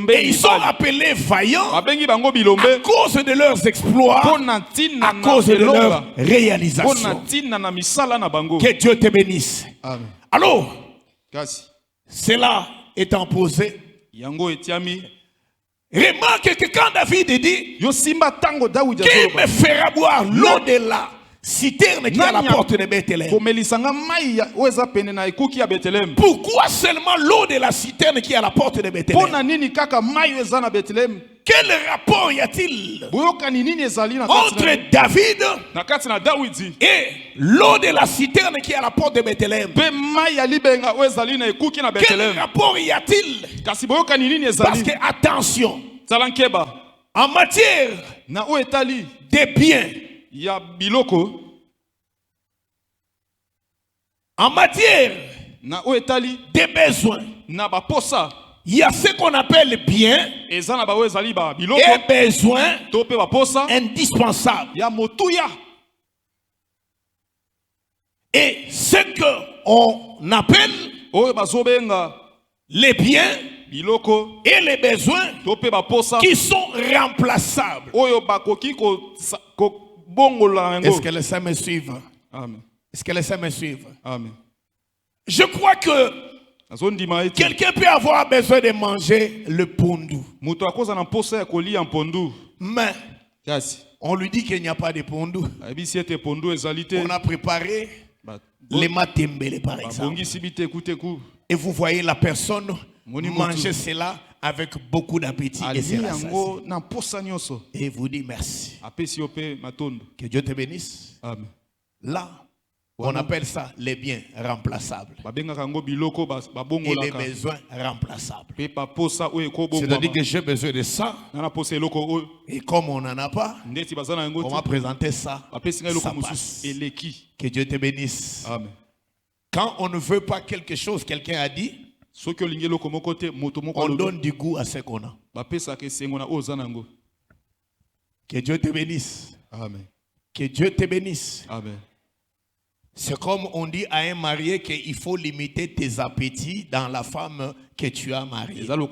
Et ils sont appelés vaillants à cause de leurs exploits, à cause de leurs réalisations. Que Dieu te bénisse. Amen. Alors, cela étant posé, remarque que quand David dit qu'il me fera boire l'eau de la citerne qui est à la porte de Bethléem. Pourquoi seulement l'eau de la citerne qui est à la porte de Bethléem? Quel rapport y a-t-il entre David et l'eau de la citerne qui est à la porte de Bethléem? Quel rapport y a-t-il? Parce que, attention, en matière des biens, en matière des besoins, il y a ce qu'on appelle bien et besoin indispensable. Et ce qu'on appelle les biens et les besoins qui sont remplaçables. Est-ce que les saints me suivent? Amen. Est-ce que les saints me suivent? Amen. Je crois que quelqu'un peut avoir besoin de manger le pondu. Mais on lui dit qu'il n'y a pas de pondu. On a préparé les matembele par exemple. Et vous voyez la personne manger cela avec beaucoup d'appétit et c'est et vous dit merci. Que Dieu te bénisse. Amen. Là, on appelle ça les biens remplaçables et les besoins remplaçables. C'est-à-dire que j'ai besoin de ça et comme on n'en a pas, on va présenter ça, ça passe. Que Dieu te bénisse. Amen. Quand on ne veut pas quelque chose, quelqu'un a dit, on donne du goût à ce qu'on a. Que Dieu te bénisse. Amen. Que Dieu te bénisse. Amen. C'est comme on dit à un marié qu'il faut limiter tes appétits dans la femme que tu as mariée. Tu ne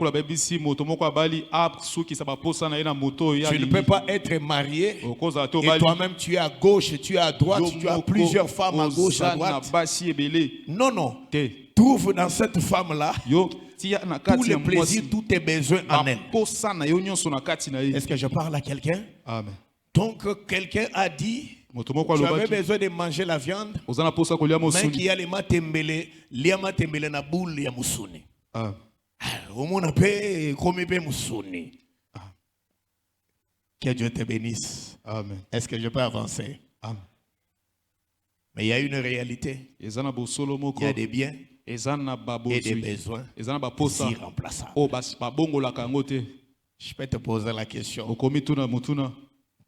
peux pas être marié et toi-même tu es à gauche, tu es à droite, tu as plusieurs femmes à gauche, à droite. Non, non. Trouve dans cette femme-là tous les plaisirs, tous tes besoins en elle. Est-ce que je parle à quelqu'un? Amen. Donc quelqu'un a dit, tu avais besoin de manger la viande, mais qu'il y a les matembele na boule ya musuni. Que Dieu te bénisse. Amen. Est-ce que je peux avancer? Amen. Mais il y a une réalité. Il y a des biens et des besoins irremplaçables. Je peux te poser la question.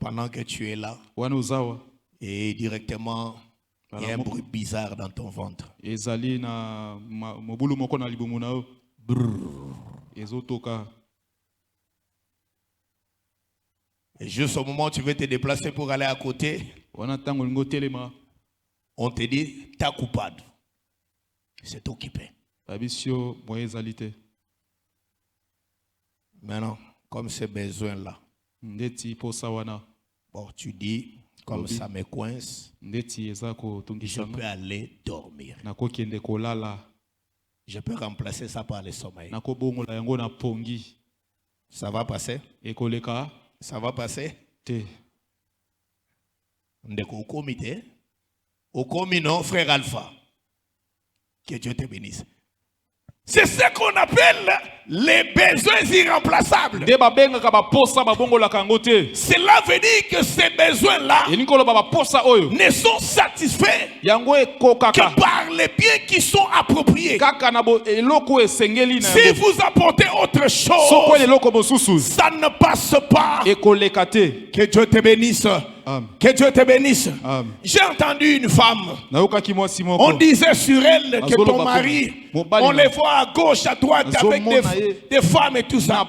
Pendant que tu es là, et directement, il y a un bruit bizarre dans ton ventre. Et juste au moment où tu veux te déplacer pour aller à côté, on te dit, ta coupade. C'est occupé. Maintenant, comme ces besoins-là, bon, tu dis, comme ça me coince, je peux aller dormir. Je peux remplacer ça par le sommeil. Ça va passer? Ça va passer? Au comité, au comité, frère Alpha. Que Dieu te bénisse. C'est ce qu'on appelle les besoins irremplaçables. Cela veut dire que ces besoins-là ne sont satisfaits que par les biens qui sont appropriés. Si vous apportez autre chose, ça ne passe pas. Que Dieu te bénisse. Que Dieu te bénisse. J'ai entendu une femme. On disait sur elle que ton mari, on les voit à gauche, à droite avec des femmes et tout ça.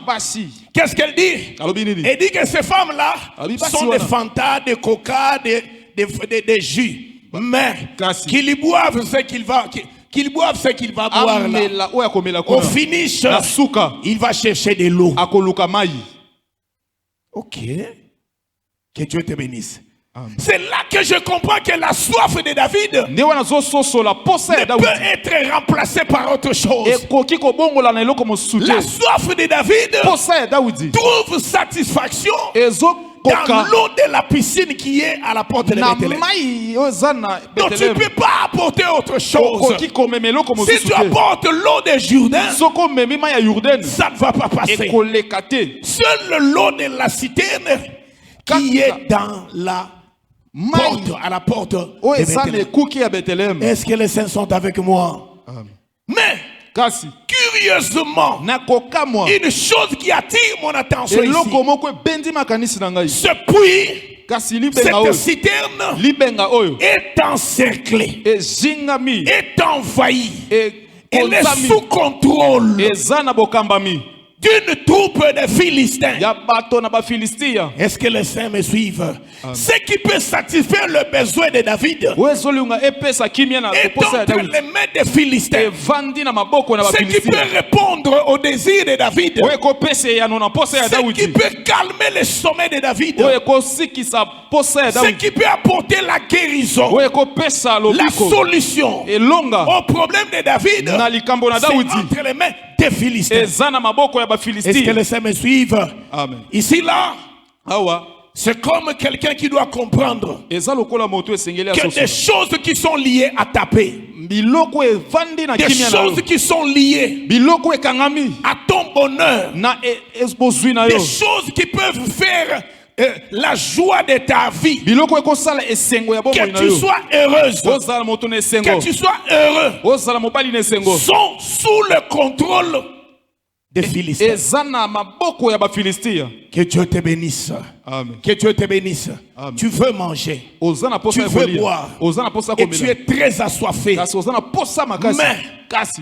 Qu'est-ce qu'elle dit? Elle dit que ces femmes-là sont des fantas, des coca, des jus. Mais qu'ils boivent ce qu'il va boire là. Au finish, il va chercher de l'eau. Ok. Que Dieu te bénisse. C'est là que je comprends que la soif de David ne peut être remplacée par autre chose. La soif de David trouve satisfaction dans l'eau de la piscine qui est à la porte de Bethléem. Donc tu ne peux pas apporter autre chose. Si tu apportes l'eau de Jourdain, ça ne va pas passer. Seule l'eau de la citerne qui est dans la porte, à la porte de Bethléem. Est-ce que les saints sont avec moi? Mais curieusement, une chose qui attire mon attention ici, ce puits, cette citerne est encerclée, est envahie, elle est sous contrôle d'une troupe de Philistins. Est-ce que les saints me suivent? Ce qui peut satisfaire le besoin de David est entre les mains des Philistins. Ce qui peut répondre au désir de David, ce qui peut calmer le sommet de David, ce qui peut apporter la guérison, la solution au problème de David, c'est entre les mains des Philistins. Est-ce que les saints me suivent? Ici là, c'est comme quelqu'un qui doit comprendre que des choses qui sont liées à taper, des choses qui sont liées à ton bonheur, des choses qui peuvent faire la joie de ta vie, que tu sois heureuse, que tu sois heureux, sont sous le contrôle des Philistins. Que Dieu te bénisse. Amen. Que Dieu te bénisse. Amen. Tu veux manger, tu veux boire, et tu es très assoiffé. Mais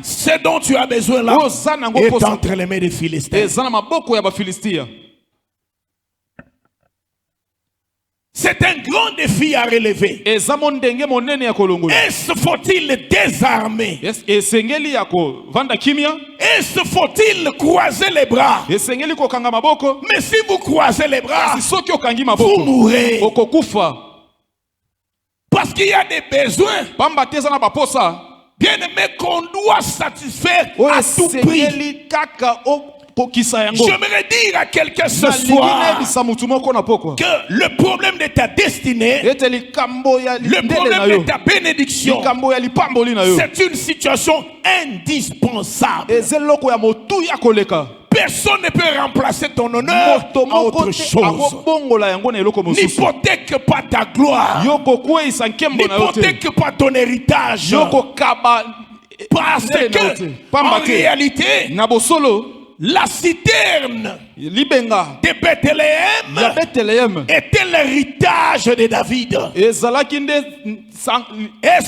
ce dont tu as besoin là est entre les mains des Philistins. C'est un grand défi à relever. Est-ce faut-il désarmer? Est-ce faut-il croiser les bras? Mais si vous croisez les bras, vous mourrez. Parce qu'il y a des besoins, bien aimé, qu'on doit satisfaire à tout prix. J'aimerais dire à quelqu'un ce soir que le problème de ta destinée, le problème de ta bénédiction, c'est une situation indispensable. Personne ne peut remplacer ton honneur à autre chose. N'hypothèque pas ta gloire, n'hypothèque pas ton héritage, parce que en réalité, la citerne de Bethléem était l'héritage de David. Est-ce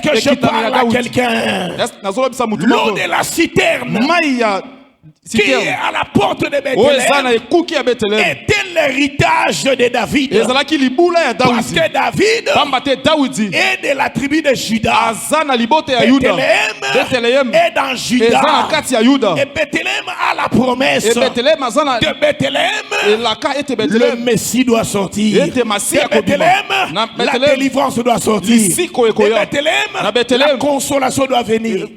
que je parle à quelqu'un? L'eau de la citerne qui est à la porte de Bethléem était l'héritage de David. Parce que David est de la tribu de Juda. Bethléem est dans Juda. Et Bethléem a la promesse. De Bethléem, le Messie doit sortir. De Bethléem, la délivrance doit sortir. De Bethléem, la consolation doit venir.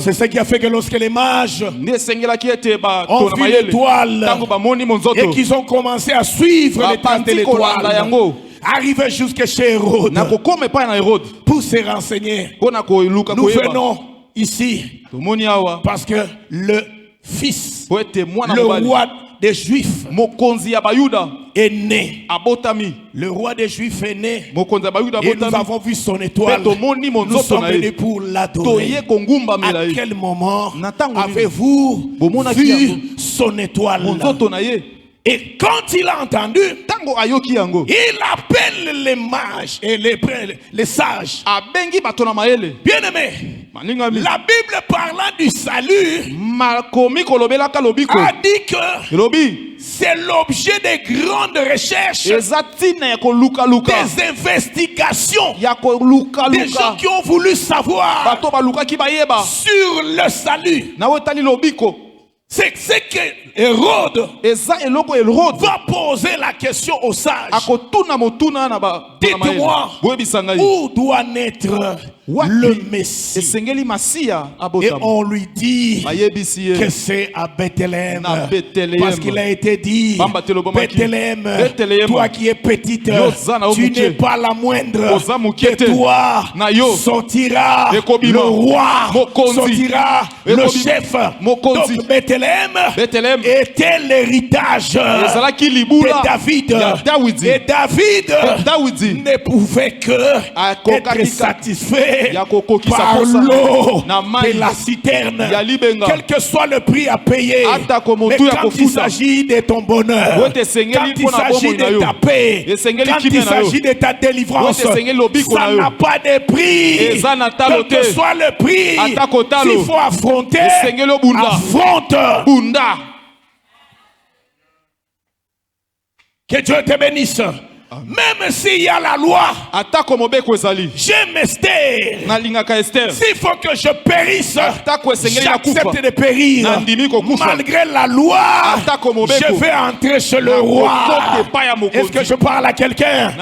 C'est ce qui a fait que lorsque les mages ont vu l'étoile et qu'ils ont commencé à suivre les traces de l'étoile, arriver jusqu'à chez Hérode pour se renseigner. Nous venons ici parce que le fils, le roi des Juifs est né. Le roi des Juifs est né. Et nous avons vu son étoile. Nous sommes venus pour l'adorer. À quel moment avez-vous vu son étoile? Et quand il a entendu, il appelle les mages et les sages. Bien aimé, La Bible parlant du salut a dit que c'est l'objet des grandes recherches, des investigations, des gens qui ont voulu savoir sur le salut. C'est ce que Hérode va poser la question aux sages. Dites-moi, où doit naître le Messie? Et on lui dit que c'est à Bethléem. Parce qu'il a été dit, Bethléem, toi qui es petite, tu n'es pas la moindre. Que toi sortira le roi, sortira le chef. Donc Bethléem était l'héritage de David. Et David ne pouvait que être satisfait par l'eau de la citerne, quel que soit le prix à payer. Mais quand il s'agit de ton bonheur, quand il s'agit de ta paix, quand il s'agit de ta délivrance, ça n'a pas de prix. Quel que soit le prix, s'il faut affronter, affronte. Que Dieu te bénisse. Même s'il y a la loi, j'aime Esther. S'il faut que je périsse, j'accepte de périr. Malgré la loi, je vais entrer chez le roi. Est-ce que je parle à quelqu'un?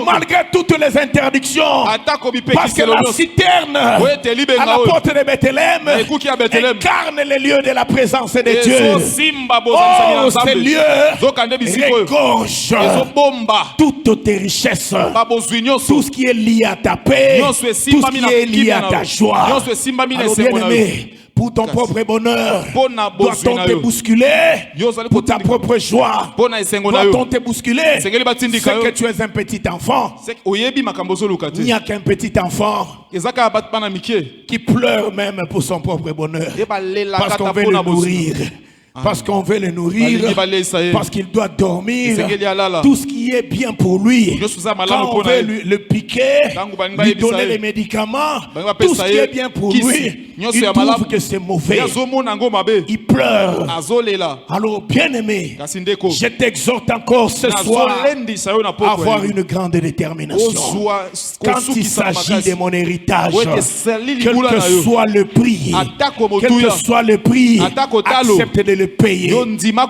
Malgré toutes les interdictions, parce que la citerne à la porte de Bethléem incarne les lieux de la présence de Dieu. Oh, ces lieux regorgent toutes tes richesses, tout ce qui est lié à ta paix, tout ce qui est lié à ta joie. Alors bien-aimé, pour ton propre bonheur, doit-on te bousculer? Pour ta propre joie, doit-on te bousculer? C'est que tu es un petit enfant. Il n'y a qu'un petit enfant qui pleure même pour son propre bonheur, parce qu'on veut le nourrir. Parce qu'on veut le nourrir, parce qu'il doit dormir, tout ce qui est bien pour lui. Quand on veut le piquer, lui donner les médicaments, tout ce qui est bien pour lui, il trouve que c'est mauvais. Il pleure. Alors bien aimé, je t'exhorte encore ce soir à avoir une grande détermination. Quand il s'agit de mon héritage, quel que soit le prix, accepte de le payer.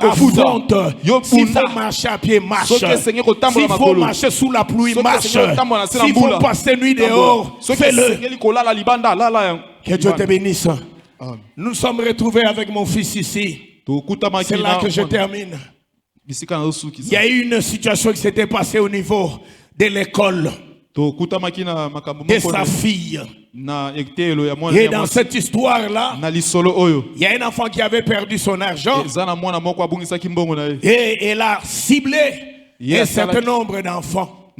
Affronte. S'il faut marcher à pied, marche. S'il faut marcher sous la pluie, marche. S'il faut passer nuit dehors, fais-le. Que Dieu te bénisse. Nous sommes retrouvés avec mon fils ici. C'est là que je termine. Il y a eu une situation qui s'était passée au niveau de l'école de sa fille. Et dans cette histoire-là, il y a un enfant qui avait perdu son argent et elle a ciblé un certain nombre d'enfants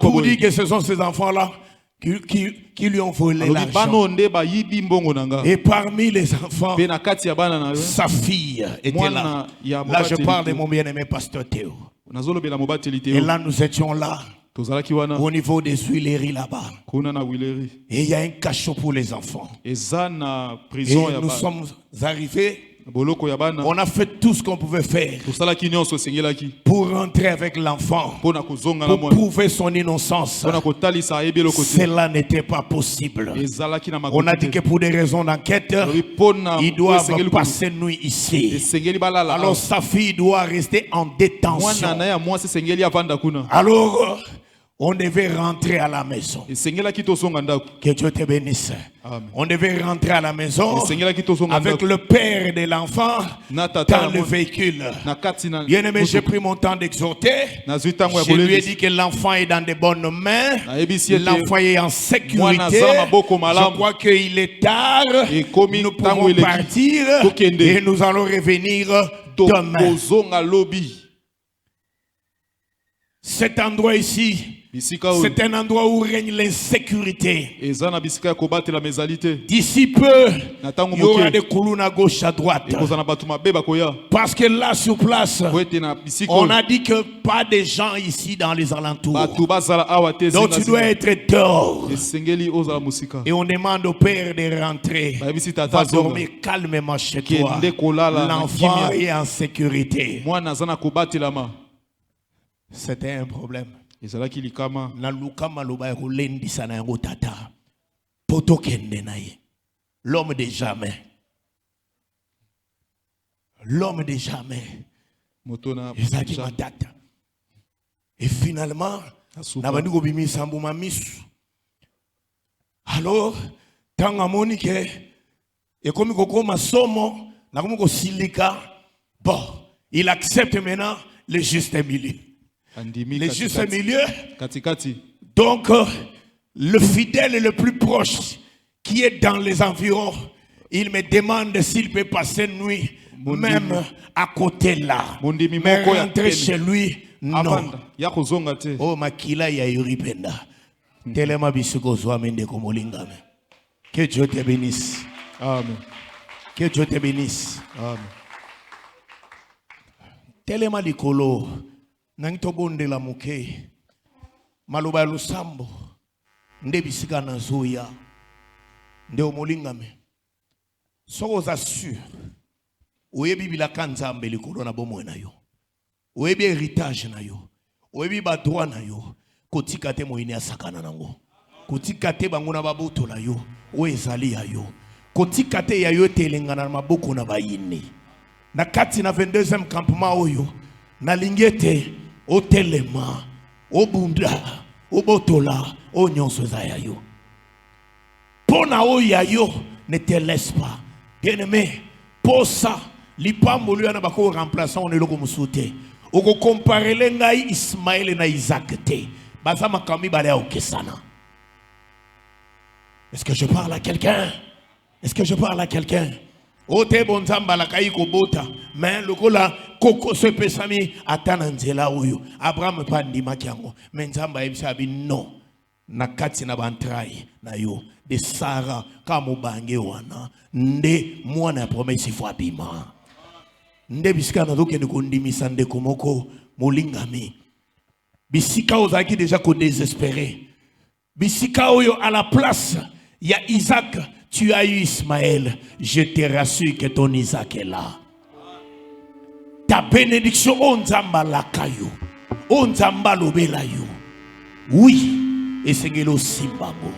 pour dire que ce sont ces enfants-là qui lui ont volé l'argent. Et parmi les enfants, sa fille était là. Là, je parle de mon bien-aimé pasteur Théo. Et là, nous étions là. Au niveau des Huileries là-bas. Et il y a un cachot pour les enfants. Et nous sommes arrivés. On a fait tout ce qu'on pouvait faire pour rentrer avec l'enfant, pour prouver son innocence. Cela n'était pas possible. On a dit que pour des raisons d'enquête, ils doivent passer nuit ici. Alors sa fille doit rester en détention. Alors on devait rentrer à la maison. Que Dieu te bénisse. Amen. On devait rentrer à la maison avec le père de l'enfant dans le véhicule. Bien aimé, j'ai pris mon temps d'exhorter. Je lui ai dit que l'enfant est dans de bonnes mains. L'enfant est en sécurité. Je crois qu'il est tard. Nous pouvons partir et nous allons revenir demain. Cet endroit ici C'est un endroit où règne l'insécurité. D'ici peu, il y aura des colonnes à gauche, à droite. Parce que là, sur place, on a dit que pas de gens ici dans les alentours. Donc tu dois être dehors. Et on demande au père de rentrer. Va dormir calmement chez toi. L'enfant est en sécurité. C'était un problème. L'homme de jamais. L'homme de jamais. Et finalement, alors, tant à Monique, et comme bon, il accepte maintenant le juste milieu. Le juste milieu. Donc, le fidèle le plus proche qui est dans les environs, il me demande s'il peut passer une nuit, même à côté là. Mais rentrer chez lui, non. Oh, makila ya yuripenda. Telema bisuko zoamende komolingame. Que Dieu te bénisse. Amen. Que Dieu te bénisse. Amen. Telema likolo. Nangito bonde la muke. Maloba ya lusambo. Nde bisika na zoya. Nde omolingame. Soko za sûr. Oyebi bilaka nzambe likolo na bomo na yo. Oyebi héritage na yo. Oyebi ba droit na yo. Kotika te moyini asakana nango. Kotika te banguna baboto la yo. O ezali ya yo. Kotika te ya yo telengana na maboko na bayini. Na kati na 22e campement oyo. Na lingete o telema. O bunda. O botola. O nyonso za ya yo. Pona o ya yo. Ne te laisse pas. Bien-aimé. Pour ça. Lipambo lui anabako remplaçant on est le comme sauté. Oko comparer ngai Ismaël na Isaac te. Baza makami bale okesana. Est-ce que je parle à quelqu'un? Est-ce que je parle à quelqu'un? Ote bonzamba la kai ko bota. Mais lokola koko se pesami atana nzela oyo. Abraham pandi makiango. Mais nzamba ebisabi non. Na kati na bantrai na yo de Sarah kamo bange wana. Nde mwana ya promesse ifo abima. Nde bisika na doke ne kondimisa nde komoko molingami. Bisika ozaki déjà ko désespéré. Bisika oyo à la place il y a Isaac, tu as eu Ismaël. Je te rassure que ton Isaac est là. Ta bénédiction onzamba lakayo. Onzamba lobela yo. Oui, et sengelo simbango.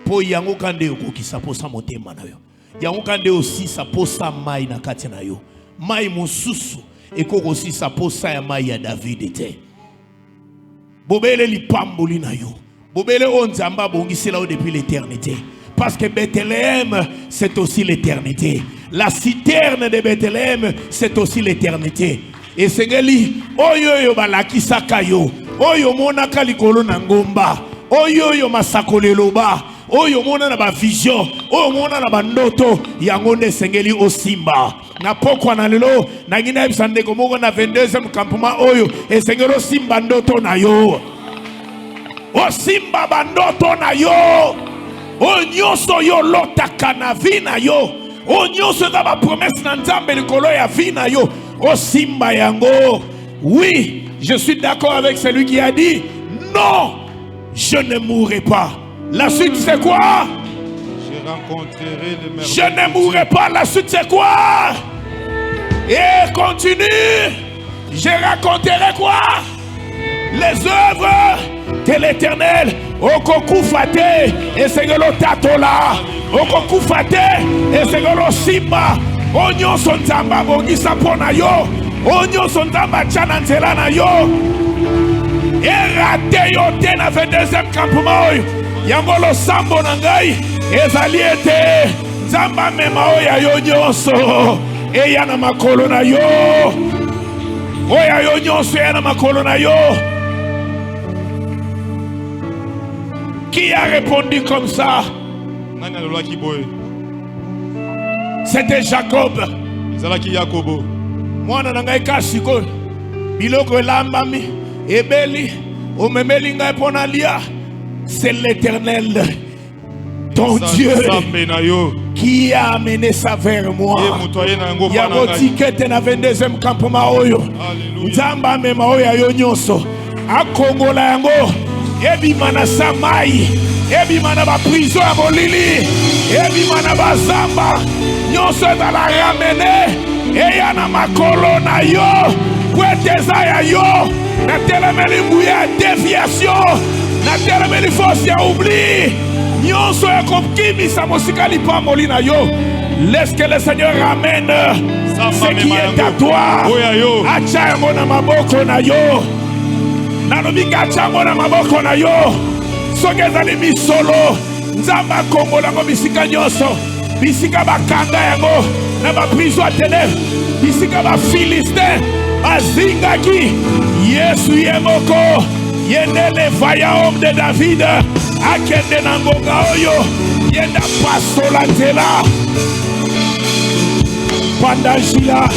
Po yango kande okokisa posa motema na yo. Yango kande aussi sa posa mai na kati na yo. Mai mosusu ekoko aussi sa posa ya mai ya David était. Bobele li pamboli na yo. Bobele onzamba bongisela o depuis l'éternité. Parce que Bethléem, c'est aussi l'éternité. La citerne de Bethléem, c'est aussi l'éternité. Et sengeli oyo yo balakisaka yo. Oyo monaka likolo na ngomba. Oyo yo masakoleloba. Oyo mona na ba vision, oyo mona na ba ndoto yango nde sengeli osimba. Na pokwa na lelo na ngina ebisande komoko na 22e campement oyo esengelo simba ndoto na yo. Osimba bandoto na yo. Onyoso yo lotaka na vi na yo. Onyoso da ba promesse na nzambe likolo ya vi na yo. Osimba yango. Oui, je suis d'accord avec celui qui a dit non, je ne mourrai pas. La suite c'est quoi? Je ne mourrai pas. La suite c'est quoi? Et continue. Je raconterai quoi? Les œuvres de l'Éternel. Okoku fate et segelo tatola. Okoku fate et segelo simba. Onyo sonzamba bongisa pona yo. Onyo sonzamba chana nzela na yo. Et raté yo te na 22e campement. Yangolo sambo nangai ezali ete nzamba mema oya yo nyonso eya na makolo na yo oya yo nyonso eya na makolo na yo. Qui a répondu comme ça? C'était Jacob. Mwana nangai kasiko biloko elambami ebeli C'est l'Éternel, ton Dieu, qui a amené ça vers moi. Il y a un ticket dans le 22e campement. Nzamba mema oya yo nyonso. A Kongola yango. Ebi mana samai. Ebi mana ba prison ya molili. Ebi mana ba zamba. Nyonso dans la ramener. Eya na makolo na yo. Kweteza ya yo. Na telemeli nguya déviation. Na telemeli force ya oubli. Nyonso ya kopkimisa mosikali pa molina yo. Laisse que le Seigneur ramène ce qui est à toi. Achango na maboko na yo. Nalobika achango na maboko na yo. Sogezali misolo. Nzamba Kongo lango bisika nyonso. Bisika bakanga yango. Na ba prison à ténèbres. Bisika ba Philistin. Azingaki. Yesu yemoko. Yende le vaillant homme de David. Akende na ngonga oyo. Yenda pasola tela. Pandajila.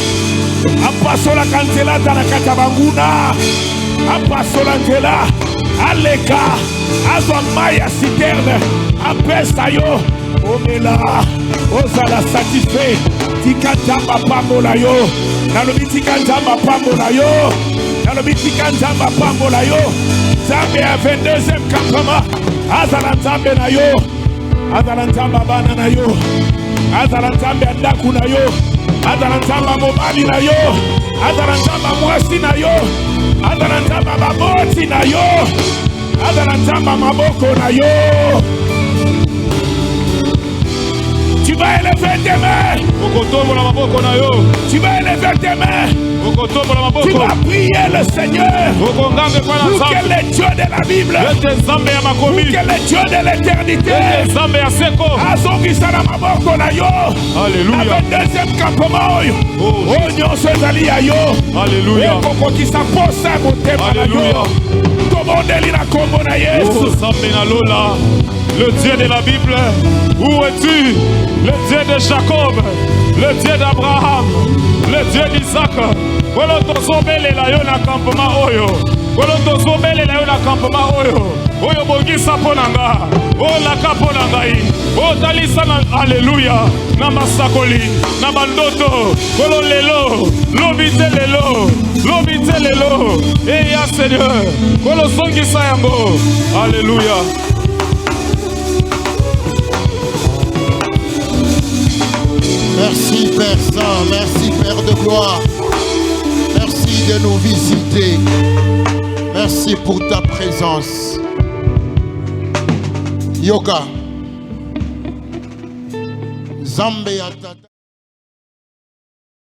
Apasola kantela tana katabanguna. Apasola tela. Aleka. Azwa maya citerne. Apesta yo. Omela. Ozala satisfait. Tikatamba pambola yo. Nalobi tikatamba pambola yo. Nalobi tikatamba pambola yo. Zambe a 22e campement. Azala zambe na yo. Azala zamba bana na yo. Azala zambe andaku na yo. Azala zamba mobali na yo. Azala zamba mwasi na yo. Azala zamba baboti na yo. Azala zamba maboko na yo. Tu vas élever tes mains. Tu vas élever tes mains. Tu vas prier le Seigneur. Pour que le Dieu de la Bible, pour que le Dieu de l'éternité, Azongisa na maboko na yo. Alléluia. Le 22e campement. Oh nyonso ezali ya yo. Alléluia. Koko qui s'apose à motema na yo. Tomondeli na kombo na Yesu. Le Dieu de la Bible, où es-tu? Le Dieu de Jacob, le Dieu d'Abraham, le Dieu d'Isaac. Kolo tozobele la yo na campement oyo. Kolo tozobele la yo na campement oyo. Oyo bongisa ponanga. O la kaponanga yi. O talisa na alléluia. Na masakoli, na bandoto. Kolo lelo, lobite lelo, lobite lelo. Et ya Seigneur. Kolo songisa yango. Alléluia. Merci Père Saint, merci Père de gloire. Merci de nous visiter. Merci pour ta présence. Yoka. Zambé